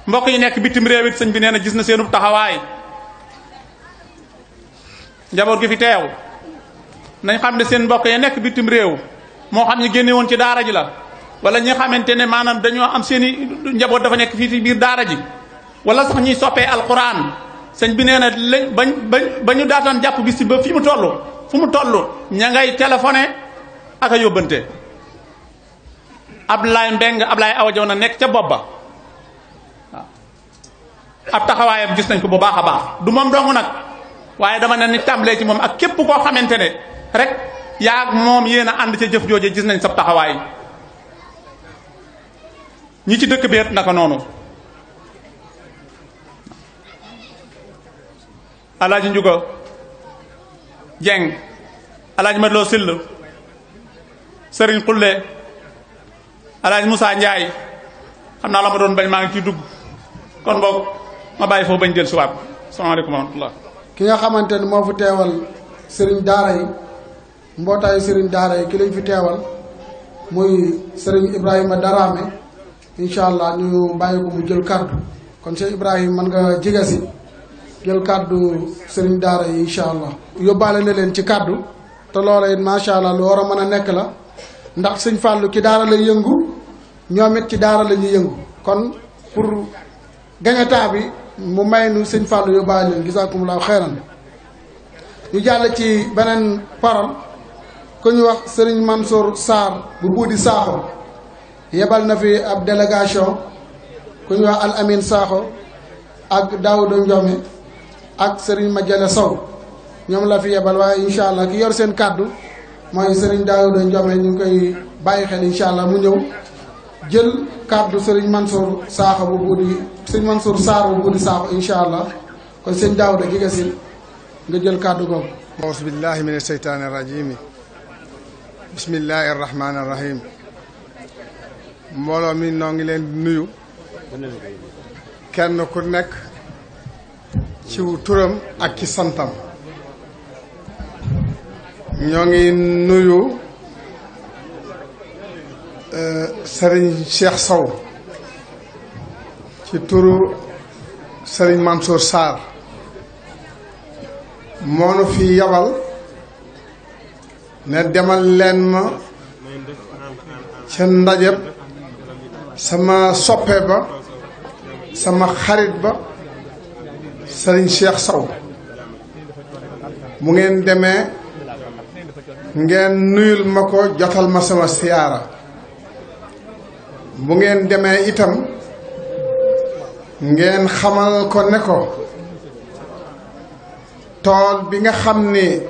mbokk yi nekk bitim réew it sëñ bi nee na gis na seenu taxawaay njaboot gi fi teew nañ xam ne seen mbokk yi nekk bitim réew moo xam ñu génne woon ci daara ji la wala ñi xamante ne maanaam dañoo am seeni njaboot dafa nekk fii ci biir daara ji wala sax ñuy soppee alquran sëñ bi nee na lañ ba ñu daataan jàpp bis ba fi mu toll fu mu toll ña ngay téléphoné ak a yóbbante Ablaye Mbeng Ablaye Awa Jaw na nekk ca bopp ba waaw ab taxawaayam gis nañ ko bu baax a baax du moom dong nag waaye dama ne ni tàmbalee ci moom ak képp koo xamante ne rek yaa moom yéen a ànd ca jëf jooje gis nañ sab taxawaay ñi ci dëkk beet naka noonu alaaji Njuga Jeng alaaji Madloo Sill Sëriñ Xulle alaaji Moussa Ndiaye xam naa la ma doon bañ maa ngi ciy dugg kon boog ma bàyyi foofu bañ jël suwaat salaamaaleykum wa rahmatullah ki nga xamante ne moo fi teewal sëriñ daara yi mbootaayu sëriñ daara yi ki lañ fi teewal muy sëriñ Ibrahima Darame incha allah ñu bàyyi ko mu jël kaddu kon Cheikh Ibrahima mën nga jege si jël kaddu sëriñ daara yi incha allah. yóbbaale na leen ci kaddu te loola it macha allah lu war a mën a nekk la ndax sëñ Fallou ci daara la yëngu ñoom it ci daara la ñuy yëngu kon pour gañataa bi mu may nu sëñ Fallou yóbbaale leen gisaakumulaahu xeeran ñu jàll ci beneen parole ku ñu wax sëriñ Mansour Sarr bu Buudi Sakho yebal na fi ab délégation ku ñu wax Al Amin Sakho ak Daouda Ndiome ak sëriñ Madiale Sow ñoom la fi yebal waaye incha allah ki yor seen kàddu mooy Serigne Daouda Ndiome ñu ngi koy bàyyi xel incha allah mu ñëw jël kàddu Serigne Mansour Sakho bu Buudi Serigne Mansour Sarr bu Buudi Sakho incha allah kon sëñ Daouda Giga Sil nga jël kàddu googu. auzu billahi min asheytaani rajim bismillahi arrahmani arrahim mbooloo mi noo ngi leen di nuyu kenn ku nekk ci turam ak ci santam ñoo ngi nuyu Serigne Cheikh Sow ci turu Serigne Mansour Sarr moonu fi yabal ne demal leen ma ca ndajeb sama soppe ba sama xarit ba Serigne Cheikh Sow bu ngeen demee ngeen nuyul ma ko jotal ma sama siyaara bu ngeen demee itam ngeen xamal ko ne ko tool bi nga xam ni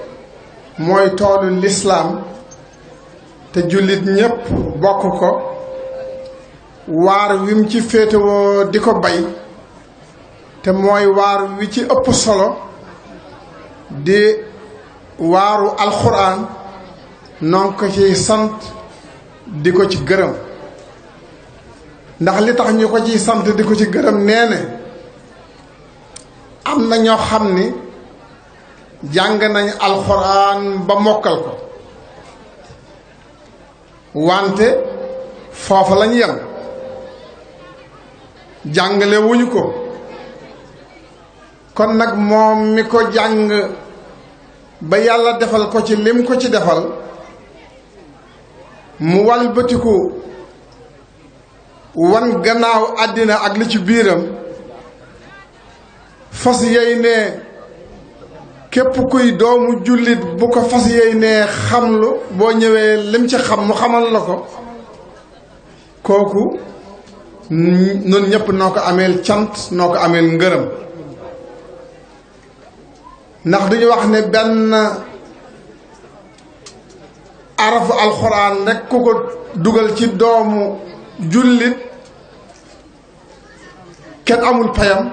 mooy toolu lislaam te jullit ñépp bokk ko waar wi mu ci féetewoo di ko bay te mooy waar wi ci ëpp solo di waaru alxuraan non ko ci sant di ko ci gërëm ndax li tax ñu ko ciy sant di ko ci gërëm nee ne am na ñoo xam ni jàng nañ alxuraan ba mokkal ko wante foofa lañ yem jàngale wuñu ko kon nag moom mi ko jàng ba yàlla defal ko ci lim ko ci defal mu walbatiku wan gannaaw àddina ak li ci biiram fas yey ne képp kuy doomu jullit bu ko fas yey ne xamlu boo ñëwee lim ci xam mu xamal la ko kooku nun ñépp noo ko ameel cant noo ko ameel ngërëm ndax duñu wax ne benn arafu alxuraan rekk ku ko dugal ci doomu jullit kenn amul payam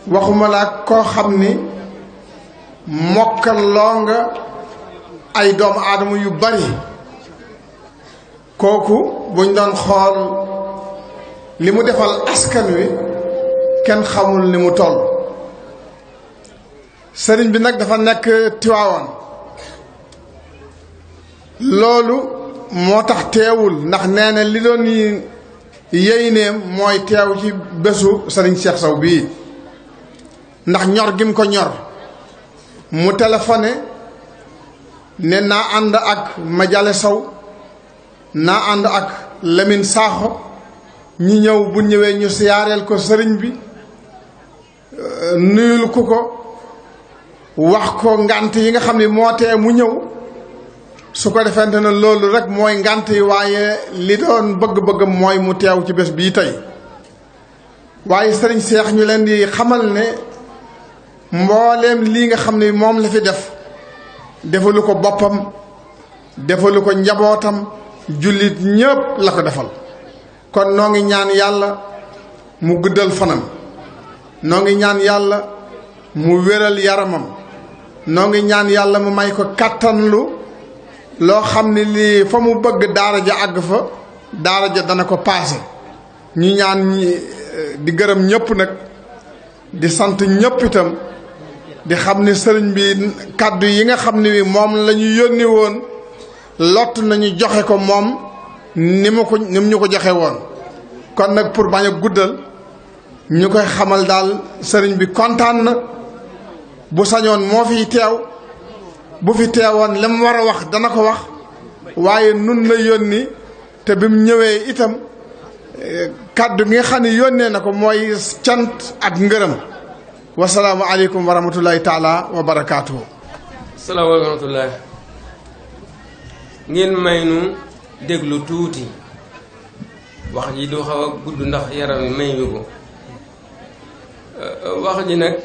waxuma la koo xam ni mokkal loo nga ay doomu aadama yu bari kooku buñ doon xool li mu defal askan wi kenn xamul ni mu toll sëriñ bi nag dafa nekk Tiwaawan loolu moo tax teewul ndax nee na li doon yéyneem mooy teew ci bésu sëriñ Cheikh Sow bii ndax ñor gi mu ko ñor mu téléphoné ne naa ànd ak Madiale Sow naa ànd ak Lamine Sakho ñi ñëw bu ñëwee ñu siyaareel ko sëriñ bi nuyul ku ko wax ko ngant yi nga xam ne moo tee mu ñëw su ko defente ne loolu rek mooy ngant yi waaye li doon bëgg-bëggam mooy mu teew ci bés bii tey waaye sëriñ Seex ñu leen di xamal ne mbooleem lii nga xam ne moom la fi def defalu ko boppam defalu ko njabootam jullit ñépp la ko defal kon noo ngi ñaan yàlla mu guddal fanam noo ngi ñaan yàlla mu wéral yaramam noo ngi ñaan yàlla mu may ko kàttanlu loo xam ne lii fa mu bëgg daara ja àgg fa daara ja dana ko paase ñu ñaan di gërëm ñépp nag di sant ñépp itam di xam ne sëriñ bi kàddu yi nga xam ne moom la ñu yónni woon lott nañu joxe ko moom ni mu ñu ko joxe woon kon nag pour bañ a guddal ñu koy xamal daal sëriñ bi kontaan na bu sañoon moo fiy teew bu fi teewoon li mu war a wax dana ko wax waaye nun la yónni te bi mu ñëwee itam kàddu gi nga xam ne yónnee na ko mooy cant ak ngërëm wasalaamu aleykum wa rahmatullahi taala wa barakaatuhu. salaam wa rahmatullah ngeen may nu déglu tuuti wax ji du xaw a gudd ndax yaram wi may ñu ko wax ji nag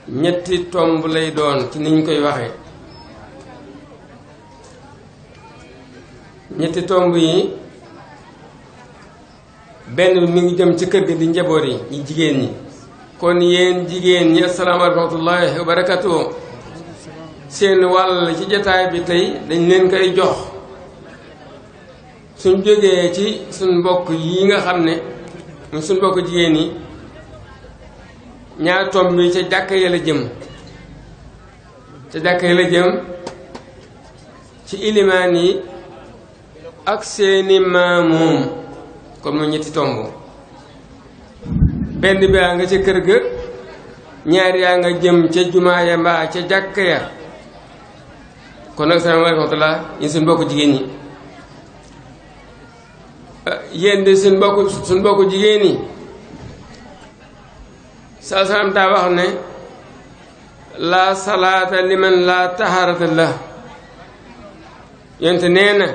ñetti tomb lay doon ci niñ koy waxe ñetti tomb yi benn bi mi ngi jëm ci kër gi di njaboot yi ñi jigéen ñi kon yéen jigéen ñi assalaamu alaykum wa rahmatullahi wa barakatuh seen wàll ci jataay bi tey dañ leen koy jox suñ jógee ci suñ mbokk yi nga xam ne suñ mbokk jigéen yi ñaar tomb yi ca jàkka ya la jëm ca jàkka ya la jëm ci ilimaan yi ak seeni maamuum kon mu ñetti tomb benn bi yaa nga ca kër ga ñaar yaa nga jëm ca jumaa ya mbaa ca jàkka ya kon nag salaamaaleykum wa rahmatulah yéen suñ mbokk jigéen ñi yéen de suñ mbokk jigéen ñi saa salaam daa wax ne laa salaata liman laa taharata la yonte nee na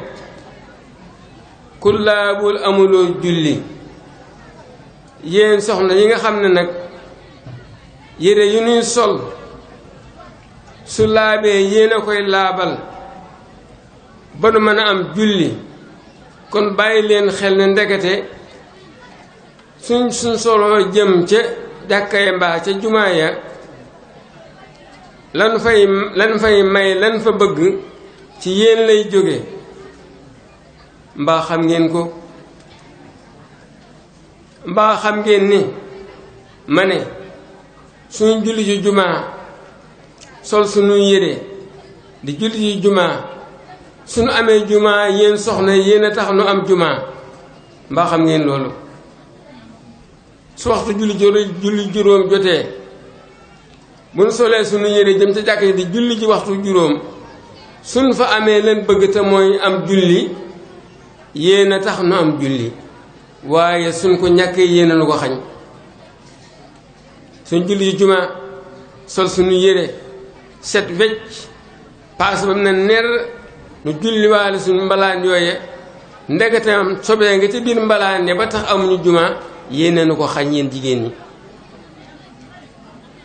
ku laabul amuloo julli yéen soxna yi nga xam ne nag yére yu ñuy sol su laabee yéen a koy laabal ba du mën a am julli kon bàyyi leen xel ne ndekete suñ soloo jëm ca jàkka ya mbaa ca jumaa ya lan fay may lan fa bëgg ci yéen lay jóge mbaa xam ngeen ko mbaa xam ngeen ni ma ne suñ julli ci jumaa sol suñuy yére di julli ci jumaa suñu amee jumaa yéen soxna yéen a tax nu am jumaa mbaa xam ngeen loolu su waxtu julli juróom jotee bu nu solee suñu yére jëm ca jàkk yi di julli ci waxtu juróom suñ fa amee leen bëgg te mooy am julli yéen a tax nu am julli waaye suñ ko ñàkkee yéen a nu ko xañ suñ julli ci jumaa sol suñu yére set wecc paas ba mu ne ner nu julliwaale suñu mbalaan yooye ndegatam sobee nga ci biir mbalaan ya ba tax amuñu jumaa yéen nu ko xañ yéen jigéen ñi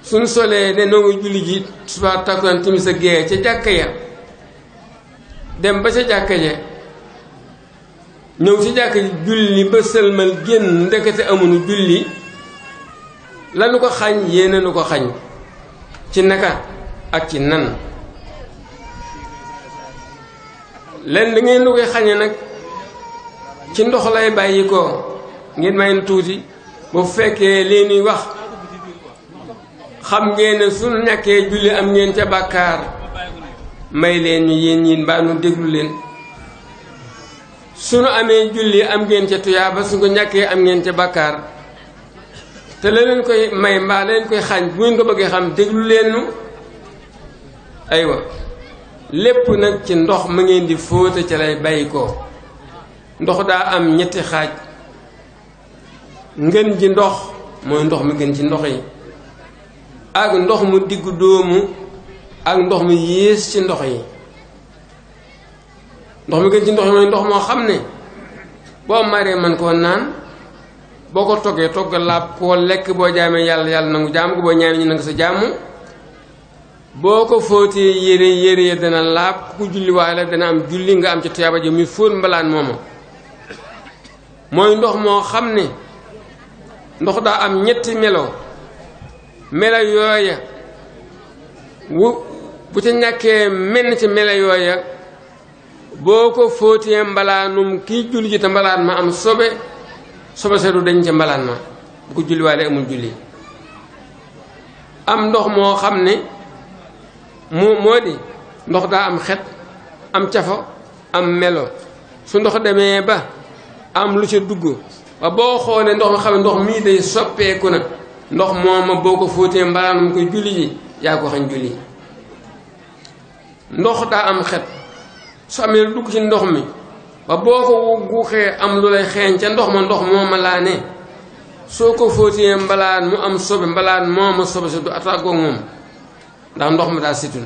suñu solee ne noo ngi julli ji suba takkusaan timis ak gee ca jàkka ya dem ba ca jàkka ja ñëw ci jàkka ji julli ba sëlmal génn ndekete amuñu julli lanu ko xañ yéen nu ko xañ ci naka ak ci nan leen da ngeen lu koy xañe nag ci ndox lay bàyyi ko ngeen may na tuuti bu fekkee leen ñuy wax xam ngeen ne suñu ñàkkee julli am ngeen ca bàkkaar may leen ñu yéen ñi mbaa nu déglu leen suñu amee julli am ngeen ca tuyaaba su ko ñàkkee am ngeen ca bàkkaar te la leen koy may mbaa la leen koy xañ bu ngeen ko bëggee xam déglu leen nu aywa lépp nag ci ndox ma ngeen di fóote ca lay bàyyi ko ndox daa am ñetti xaaj ngën ji ndox mooy ndox mi gën ci ndox yi ak ndox mu diggu dóomu ak ndox mu yées ci ndox yi ndox mi gën ci ndox yi mooy ndox moo xam ne boo maree man koo naan boo ko toggee togg laab koo lekk boo jaamee yàlla yàlla nangu jaam ko boo ñaamee ñu nangu sa jaamu boo ko fóotee yére ya dana laab ku julli waaye la dana am julli nga am ci tuyaaba ji muy fóot mbalaan mooma mooy ndox moo xam ne ndox daa am ñetti melo yooya bu ca ñàkkee menn ci melo yooya boo ko fóotee mbalaanum kii julli ji te mbalaan ma am sobe sedu dañ ca mbalaan ma bu ko julli waaye amul julli am ndox moo xam ne moo di ndox daa am xet am cafo am melo su ndox demee ba am lu ca dugg ba boo xoolee ndox ma xam ne ndox mii day soppeeku na ndox mooma boo ko fóotee mbalaanum koy julli ji yaa ko xañ julli ndox daa am xet su amee lu dugg ci ndox mi ba boo ko guuxee am lu lay xeeñ ca ndox mooma laa ne soo ko fóotee mbalaan mu am sobe mbalaan mooma sobe sa du attaque moom ndax ndox ma daa situl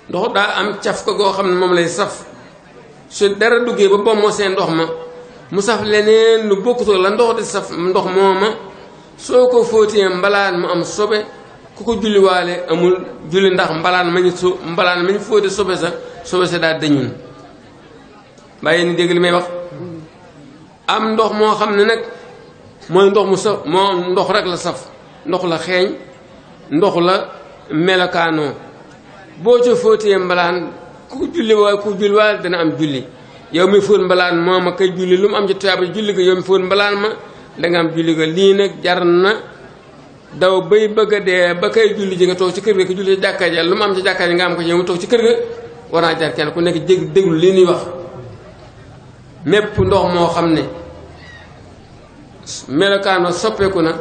ndox daa am caf ko goo xam ne moom lay saf su dara duggee ba boo mosee ndox ma mu saf leneen lu bokkutoo la ndox di saf ndox mooma soo ko fóotee mbalaan mu am sobe ku ko julliwaale amul julli ndax mbalaan mañu fóote sobe sa daal dañun bàyyi ni dégg li may wax am ndox moo xam ne nag mooy ndox mu saf moo ndox rek la saf ndox la xeeñ ndox la melokaanoo boo ca fóotee mbalaan ku julliwaale dana am julli yow mi fóot mbalaan moom a kay julli lu mu am ci tuyaaba julli ga yow mi fóot mbalaan ma danga am julli ga lii nag jar na daw bay bëgg a dee ba kay julli ji nga toog ci kër ga ki julli ci jàkka ja lu mu am ci jàkka ja nga am ko ci mu toog ci kër ga war naa jar kenn ku nekk déglu lii ñuy wax mépp ndox moo xam ne melokaano soppeeku na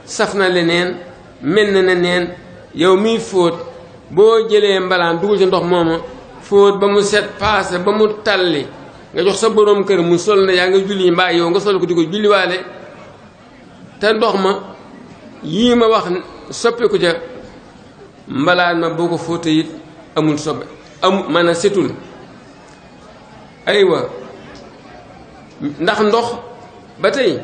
saf na leneen mel na neen yow miy fóot boo jëlee mbalaan dugal ci ndox mooma fóot ba mu set paase ba mu talli nga jox sa boroom kër mu sol na yaa nga julli mbaa yow nga sol ko di ko julliwaale te ndox ma yii ma wax soppeeku ca mbalaan ma boo ko fóote it amul sobe mën a setul aywa ndax ndox ba tey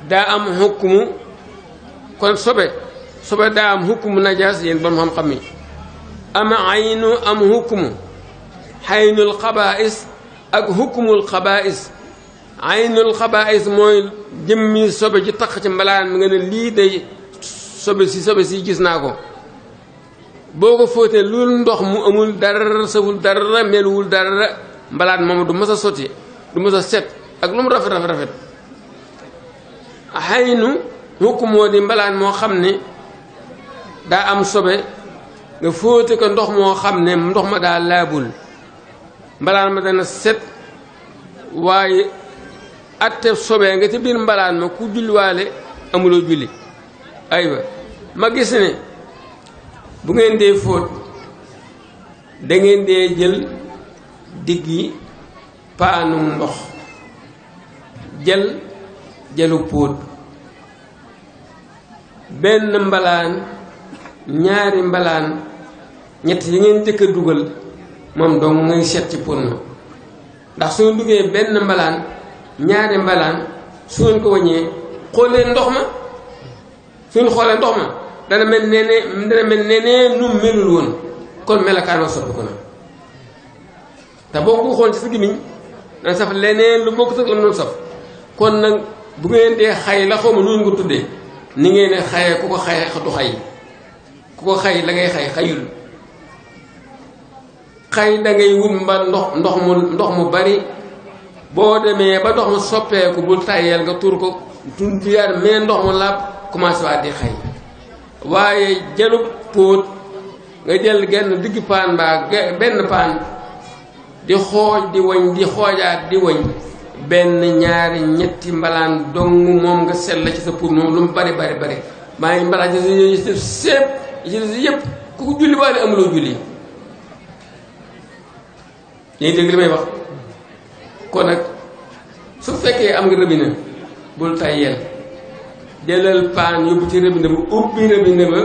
daa am xukmu kon sobe daa am xukmu najaas yéen borom xam-xam yi ama aynu am xukmu xaynul xabaais ak xukmul xabaais aynul xabaais mooy jëmmi sobe ci taq ci mbalaan mi nga ne lii day sobe si gis naa ko boo ko fóotee loolu ndox mu amul dara saful dara meluwul dara mbalaan moom du mës a sotti du mës a set ak lu mu rafet xaynu hukkumoo di mbalaan moo xam ne daa am sobe nga fóote ko ndox moo xam ne ndox ma daa laabul mbalaan ma dana set waaye atte sobee nga ci biir mbalaan ma ku julliwaale amuloo julli aywa ma gis ne bu ngeen dee fóot da ngeen dee jël diggi paanum ndox jëlu póot benn mbalaan ñaari mbalaan ñett yi ngeen njëkk a dugal moom dong ngay seet ci póot ma ndax soo duggee benn mbalaan ñaari mbalaan su ngeen ko waññee xoolee ndox ma suñ xoolee ndox ma dana mel nenee nu melul woon kon melakaanoo soppi ko na te boo ko xool ci sa gémmiñ dana saf leneen lu bokk ak la mu doon saf kon nag bu ngeen dee xay la xaw ma nu ñu ko tuddee ni ngeen ne xayee ku ko xay du xay ku ko xay la ngay xayul xay da ngay wut mba ndox mu bari boo demee ba ndox mu soppeeku bul tàyyeel nga tuur ko tundiyaat mais ndox mu laab commencé waat di xay waaye jëlu póot nga jël genn digg paan mbaa benn paan di xooj di wañ di xoojaat di wañ benn ñaari ñetti mbalaan dong moom nga sell ci sa pour moom lu mu bari maa ngi mbalaan ci sa sépp ci yëpp ku ko julli waale amuloo julli léegi dégg li may wax kon nag su fekkee am nga robinet bul tayyeel jëlal paan yóbbu ci robinet ba ubbi robinet ba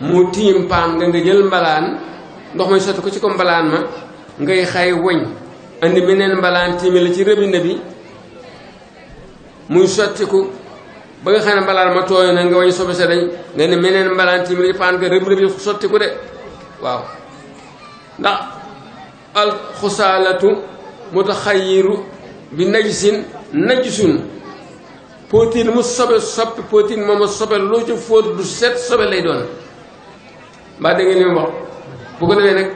mu tiim paan nga jël mbalaan ndox may sotti ko ci ko mbalaan ma ngay xay woñ andi beneen mbalaan tiime la ci robinet bi muy sottiku ba nga xam ne mbalaan ma tooy na nga wañ sobe sa dañ nga ne meneen mbalaan tiime la ci paan nga robinet bi sottiku de waaw ndax alxusaalatu mutaxayiru bi najisun póotiin mu soppi póotiin moom a sobe loo ci fóot du set sobe lay doon mbaa dégg ngeen li ma wax bu ko defee nag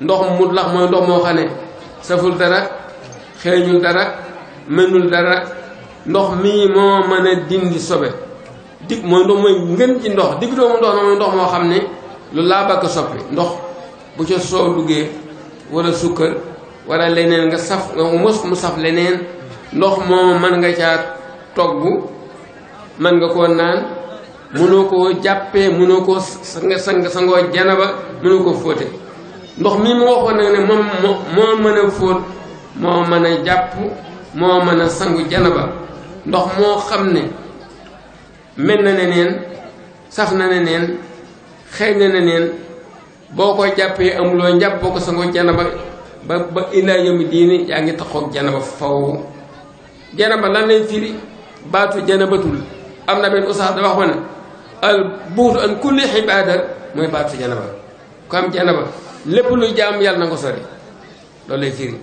ndox mu lax mooy ndox moo xam ne saful dara xeeñul dara mënul dara ndox mii moo mën a dindi sobe dig mooy ndox mooy ngën ci ndox digg doomu ndox na mooy ndox moo xam ne lu laa bakk soppi ndox bu ca soow duggee wala sukkar wala leneen nga saf nga mos mu saf leneen ndox moom mën nga caa togg mën nga koo naan mënoo koo jàppee mënoo koo sangoo janaba mënoo koo fóote ndox mi mu waxoon nag ne moom moo mën a fóot moo mën a jàpp moo mën a sangu janaba ndox moo xam ne mel na ne neen saf na ne neen xëy na ne neen boo ko jàppee amuloo njàpp boo ko sangoo janaba ba ilaa yawmi diini yaa ngi taxoog janaba faw janaba lan lay firi baatu janabatul am na benn ustaas da wax ma ne al buutu an kulli xibaada mooy baatu janaba ku am janaba lépp luy jaamu yàlla na ko sori loolu lay firi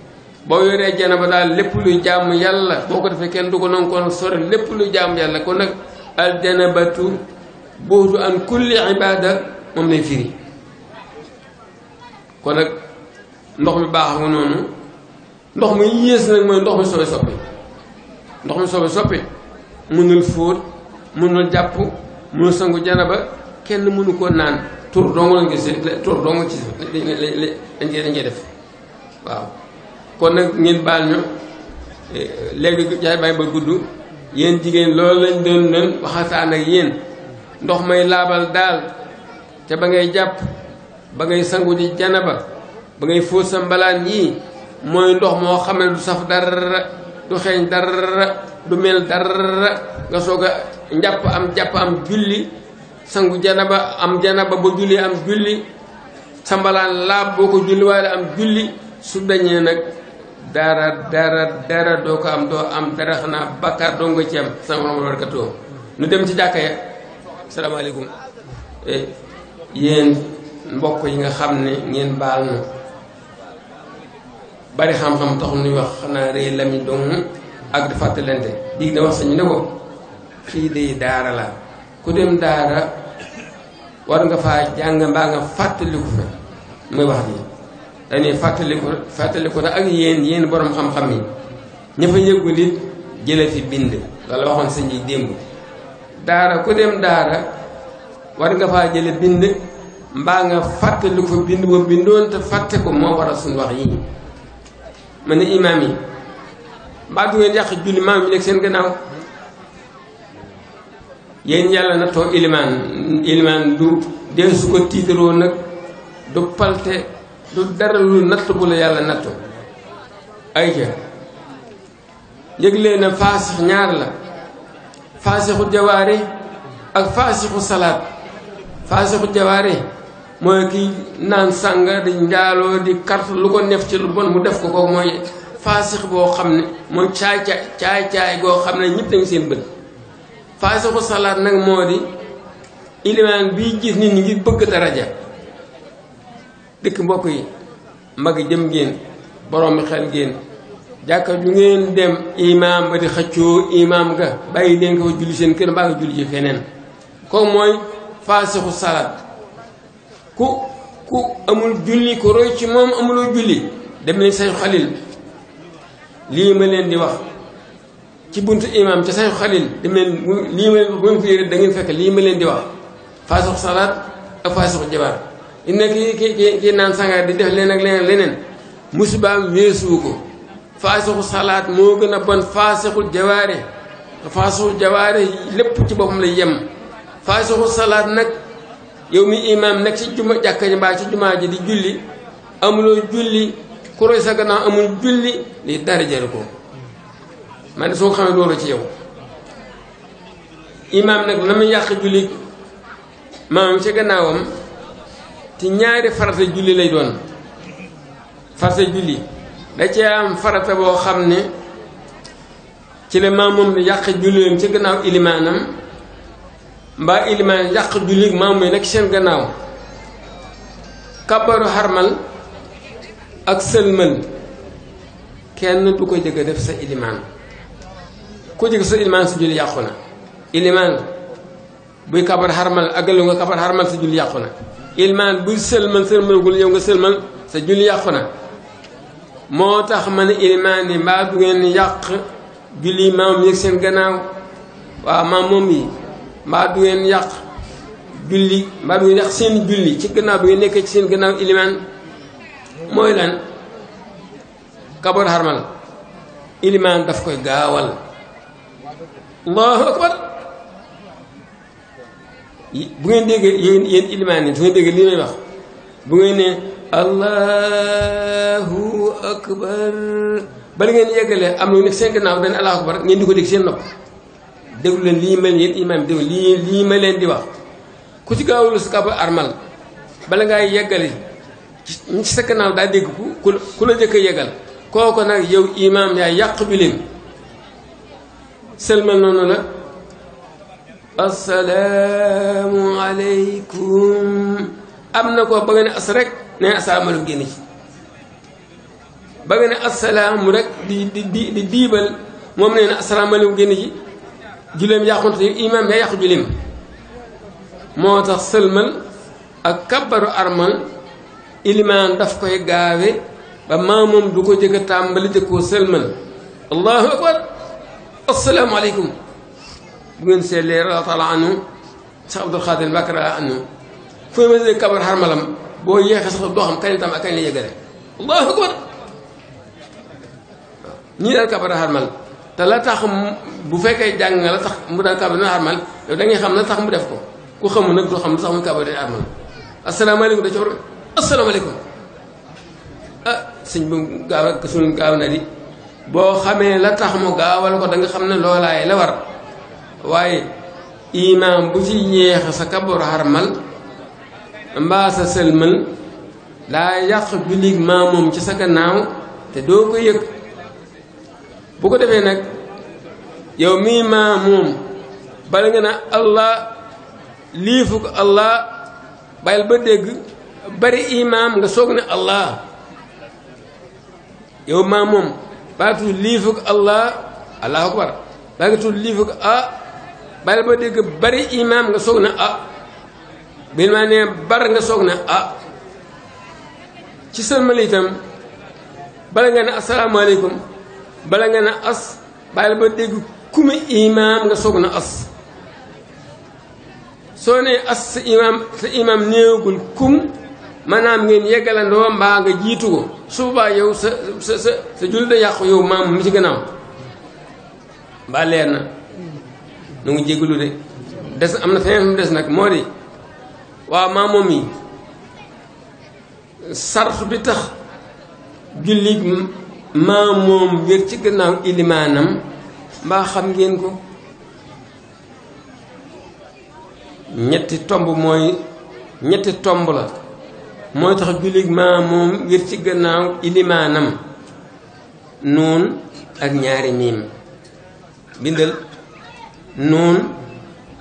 boo yoree janaba daal lépp luy jaamu yàlla boo ko defee kenn du ko nangu ko sori lépp luy jaamu yàlla kon nag al janabatu buutu an kulli ibaada moom lay firi kon nag ndox mi baax nga noonu ndox mi yées nag mooy ndox mi sobe soppi ndox mi sobe soppi mënul fóot mënul jàpp mënul sangu janaba kenn mënu ko naan tur dong lañ gis tur dong ci dañ cee def waaw kon nag ngeen baal ñu léegi jaay bàyyi ba gudd yéen jigéen loolu lañ doon waxataan ak yéen ndox may laabal daal te ba ngay jàpp ba ngay sangu ji janaba ba ngay fóot sa mbalaan yii mooy ndox moo xam ne du saf dara du xeeñ dara du mel dara nga soog a jàpp am julli sangu janaba am janaba ba julli am julli sa mbalaan laab boo ko julli waaye am julli su dañee nag dara doo ko am doo am dara xanaa bakkaar doo nga ci am sama borom barkatoo nu dem ci jàkka ya salaamaaleykum yéen mbokk yi nga xam ne ngeen baal na bari xam-xam taxul nuy wax xanaa rëy lami dong ak di fàttalante dig na wax sañu ne ko fii day daara la ku dem daara war nga faa jàng mbaa nga fàttaliku fa muy wax ji dañuy fàttaliku na ak yéen borom xam-xam yi ña fa yëgul it jële fi bind loolu waxoon sëñ yi démb daara ku dem daara war nga faa jële bind mbaa nga fàttaliku fa bind ba bindoon te fàtte ko moo waral suñu wax yii ma ne imaam yi mbaa du ngeen yàq julli maam yi nekk seen gannaaw yéen yàlla na too ilimaan du dee su ko tiitaroo nag du palte du dara lu natt bu la yàlla nattu ay ca yëgle na faasix ñaar la faasixu jawaare ak faasixu salaat faasixu jawaare mooy kii naan sànga di njaaloo di kart lu ko neef ci lu bon mu def ko ko mooy faasix boo xam ne mooy caay goo xam ne ñëpp dañu seen bët faasixu salaat nag moo di ilimaan bii gis nit ñi ngir bëgg daraja dëkk mbokk yi mag jëm ngeen borom xel ngeen jàkka ju ngeen dem imaam ba di xëccoo imaam ga bàyyi leen ko fa julli seen kër mbaa nga julli ci feneen kooku mooy faasixu salaat ku amul julli ku roy ci moom amuloo julli dem nañ say xalil lii ma leen di wax ci buntu imaam ca say xalil dem leen lii ma leen bu ngeen ko yére da ngeen fekk lii ma leen di wax faasixu salaat ak faasixu jabar inna kii naan sàngara di def leen ak leneen musibaam weesuwu ko faasixu salaat moo gën a bon faasixu jawaare lépp ci boppam lay yem faasixu salaat nag yow mi imaam nekk ci jàkka ji mbaa ci jumaa ji di julli amuloo julli ku roy sa gannaaw amul julli lii dara jaru ko man de soo xamee loolu ci yow imaam nag la muy yàq julli maamam ci gannaawam ci ñaari farata julli lay doon farata julli da cee am farata boo xam ne ci la maam moom di yàq julleem ci gannaaw ilimaanam mbaa ilimaan yàq julli maam mooy nekk seen gannaaw kabaru xarmal ak sëlmal kenn du ko jëgg def sa ilimaan ku jëgg sa ilimaan sa julli yàqu na ilimaan buy kabar xarmal agalu nga kabar xarmal sa julli yàqu na ilimaan buy sëlmal gul yow nga sëlmal sa julli yàqu na moo tax ma ne ilimaan yi mbaa du ngeen yàq julli maam yëg seen gannaaw waaw maam moom yi mbaa du ngeen yàq julli mbaa du ngeen yàq seen julli ci gannaaw bi ngeen nekkee ci seen gannaaw ilimaan mooy lan kabar xarmal ilimaan daf koy gaawal allahu akbar bu ngeen déggee yéen ilimaan yi su ngeen déggee lii may wax bu ngeen ne allahu akbar bala ngeen yeggalee am na nekk seen gannaaw dañ allahu akbar ngeen di ko dégg seen nopp déglu leen lii ma yéen imaam déglu lii ma leen di wax ku ci gaawul su kabar armal bala ngaa yeggale ci sa gannaaw daa dégg ku la jëkk a yeggal kooku nag yow imaam yaa yàq julleem sëlmal noonu la assalaamu aleykum am na ko ba nga ne as rek nee asalaamaaleykum génn ci ba nga ne assalaamu rek di diibal moom nee na asalaamaaleykum génn ci julleem yàqunte imaam yaa yàqu julleem moo tax sëlmal ak kabbaru armal ilimaan daf koy gaawe ba maamoom du ko jëkk a tàmbali jëkkoo sëlmal allahu akbar asalaamaaleykum bu ngeen seetlee radiyallaahu taala anhu Cheikh Abdul Xaadir Mbàkke radiyallaahu anhu fooy ma dee kabar xarmalam boo yeexee sax doo xam kañ tam ak kañ la yëgale allahu akbar ñii daal kabar xarmal te la tax bu fekkee jàng nga la tax mu daan kabar dina xarmal yow da ngay xam la tax mu def ko ku xamul nag doo xam lu tax mu kabar dina xarmal asalaamaaleykum da ci war asalaamaaleykum ah sëñ bu gaaw ak suñu gaaw na di boo xamee la tax mu gaawal ko da nga xam ne loolaay la war waaye imaam bu ci yeexe sa kabar xarmal mbaa sa sëlmal daa yàq jullig maamoom ci sa gannaaw te doo ko yëg bu ko defee nag yow mii maamoom bala nga na allah liifu ko allah bàyyil ba dégg bari imaam nga soog ne allah yow maamoom baa tudd liifu ko allah allahu akbar baa nga tudd liifu ko bàyyil ba dégg bari imaam nga soog ne bi ma nee bar nga soog na ci sëlmal itam bala nga ne asalaamaaleykum bala nga ne as bàyyil ba dégg kumi imaam nga soog na as soo nee as sa imaam néewagul kum maanaam ngeen yeggalandoo mbaa nga jiitu ko su boobaa yow sa julli da yàqu yow maam mi ci gannaaw mbaa leer na nu ngi jégalu de des am na feneen mu des nag moo di waaw maamoom yi sart bi tax jullit maamoom wér ci gannaaw ilimaanam mbaa xam ngeen ko ñetti tomb la mooy tax jullit maamoom wér ci gannaaw ilimaanam nuun ak ñaari miim bindal nuun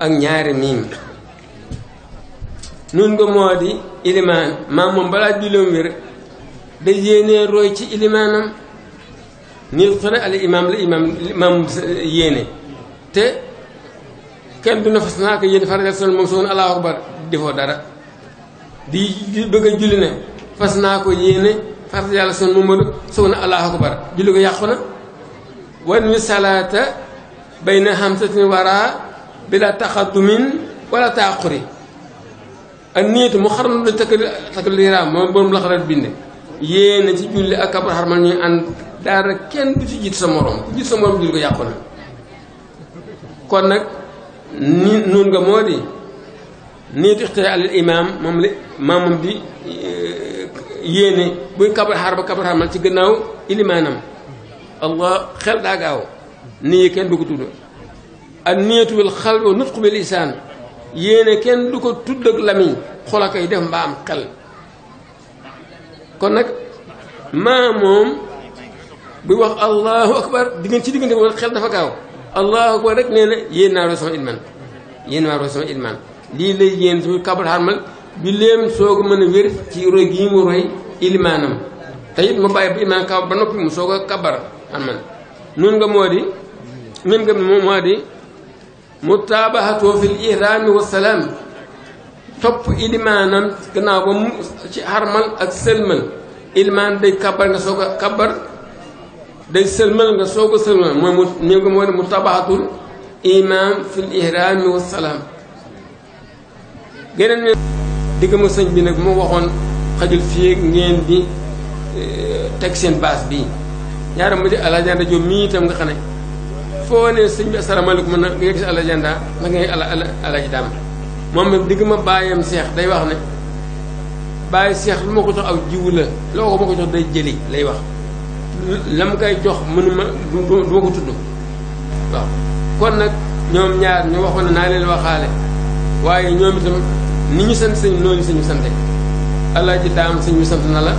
ak ñaari miim nun nga moo di ilimaan maam moom balaa julleem wér da yéenee roy ci ilimaanam nii xone al imaam la imaam yéene te kenn du na fas naa ko yéene faragal sol moom soon allahu akbar defoo dara di bëgg a julli ne fas naa ko yéene faragal yàlla son Muhammadu soog na allahu akbar julli ko yàqu na wan wi salaata bayna hamsatin wara bila taxaddumin wala taaquri ak niitu mu xaram lu takbiraam moom borom la xarat binde yéena ci julli ak kabar xarmal ñuy ànd daara kenn du ci jiitu sa morom ku jiitu sa morom julli ko yàqu na kon nag ni nun nga moo di niitu ixtira al imaam moom la maamam di yéene buy kabar xarmal ci gannaaw ilimaanam allah xel daa gaaw nii kenn du ko tudd ak niitu wil xalbi wa nutqu bil lisaan yéene kenn du ko tudd ak lamiñ xola koy def mbaa am xel kon nag maa moom buy wax allahu akbar ci diggante moom xel dafa gaaw allahu akbar rek nee na yéen naa roy sama ilmaan lii lay yéen suñu kabar xarmal bi léem soog a mën a wér ci roy gii mu roy ilimaanam te it mu bàyyi ba imaan kabar ba noppi mu soog a kabar xarmal nun nga moo di mutaabahatoo fil ihraami wa salaam topp ilimaanam gannaaw ba mu ci xarmal ak sëlmal ilimaan day kabar nga soog a kabar day sëlmal nga soog a sëlmal mooy moo di mutaabahatul imaam fil ihraami wa salaam geneen ne digg ma sëñ bi nag moo waxoon xajul fii ngeen di teg seen baas bii ñaara ma di alajanda joom mii itam nga xam ne foo ne sëñ bi asalaamaaleykum mën na nga yegg si alajanda na ngay alaji daam moom nag digg ma bàyyam seex day wax ne bàyyi seex lu ma ko jox aw jiwu la loo ko ma ko jox day jëli lay wax la ma koy jox mënuma du ma ko tudd waaw kon nag ñoom ñaar ñu waxoon ne naa leen waxaale waaye ñoom itam ni ñu sant sëñ noonu sëñ bi sante alaaji daam sëñ bi sant na la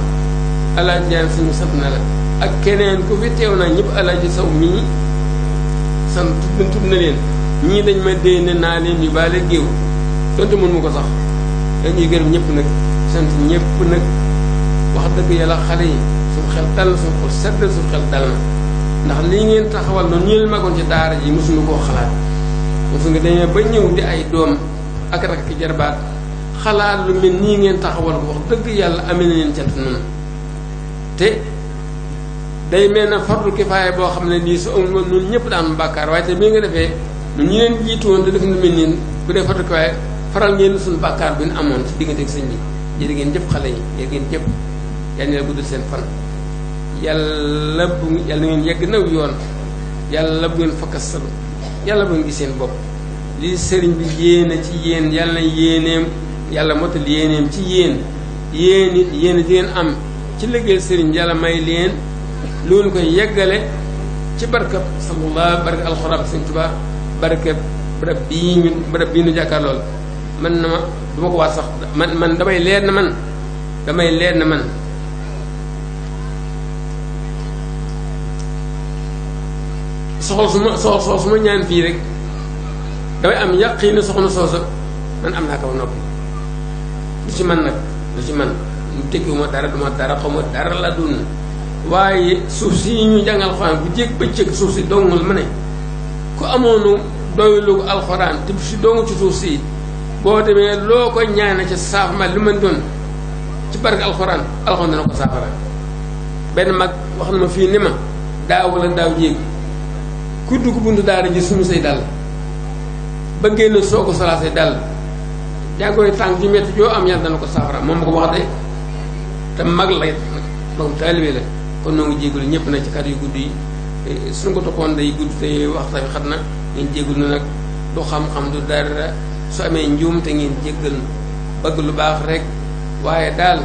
alaaji jaam sëñ bi sant na la ak keneen ku fi teew naa ñëpp alaaji saw mii sant tudd na leen ñii dañ ma déy ne naa leen yu baale géew donte mën mu ko sax dañuy gërëm ñëpp nag sant ñëpp nag wax dëgg yàlla xale yi suñu xel dal na suñu xol sedd na suñu xel dal na ndax lii ngeen taxawal noonu ñu leen magoon ci daara ji mosuñu koo xalaat mosu nga demee ba ñëw di ay doom ak rak ki jarbaat xalaat lu mel nii ngeen taxawal ko wax dëgg yàlla amee na leen cant noonu te day mel na fardu kifaaya boo xam ne lii su amul woon ñun ñëpp daan bàkkaar waaye te bii nga defee ñun ñi leen jiitu woon te def lu mel nii bu dee fardu kifaaya faral ngeen suñu bàkkaar bi ñu amoon ci diggante ak sëñ bi jërë ngeen jëpp xale yi jërë ngeen jëpp yal na guddal seen fan yàlla ngeen yegg naw yoon yàlla bu ngeen fakkastalu yàlla bu ngeen gis seen bopp li sëriñ bi yéene ci yéen yàlla na yéeneem yàlla motal yéeneem ci yéen yéen it yéen di ngeen am ci liggéeyal sëriñ bi yàlla may leen loolu koy yeggale ci barkab sallallahu barke alxuraan sëñ Tuubaa barke barab bii ñu jàkkaar lool man na ma du ma ko waat sax man damay leer na man soxla su ma ñaan fii rek damay am yàqiin soxna soosa man am naa ko ba noppi lu ci man nag lu ci man lu tekkiwuma dara duma dara xaw ma dara la dun waaye suuf si ñu jàng alxuraan bu jéeg bëccëg suuf si dongul ma ne ku amoonu doylu alxuraan te si dongu ci suuf si boo demee loo ko ñaane ci saafama lu mën doon ci barke alxuraan dana ko saafara benn mag wax na ma fii ni ma daaw wala daaw jéeg ku dugg buntu daara ji suñu say dal ba génn soo ko solaa say dal jàngooy tànk ju metti joo am yàlla dana ko saafara moom ma ko wax de te mag la moom taalibe la kon noo ngi jégalu ñëpp nag ci kàddu yu gudd yi suñu ko toppoon day gudd te waxtaan wi xat na ngeen jégalu na nag du xam-xam du dara su amee njuum te ngeen jéggal bëgg lu baax rek waaye daal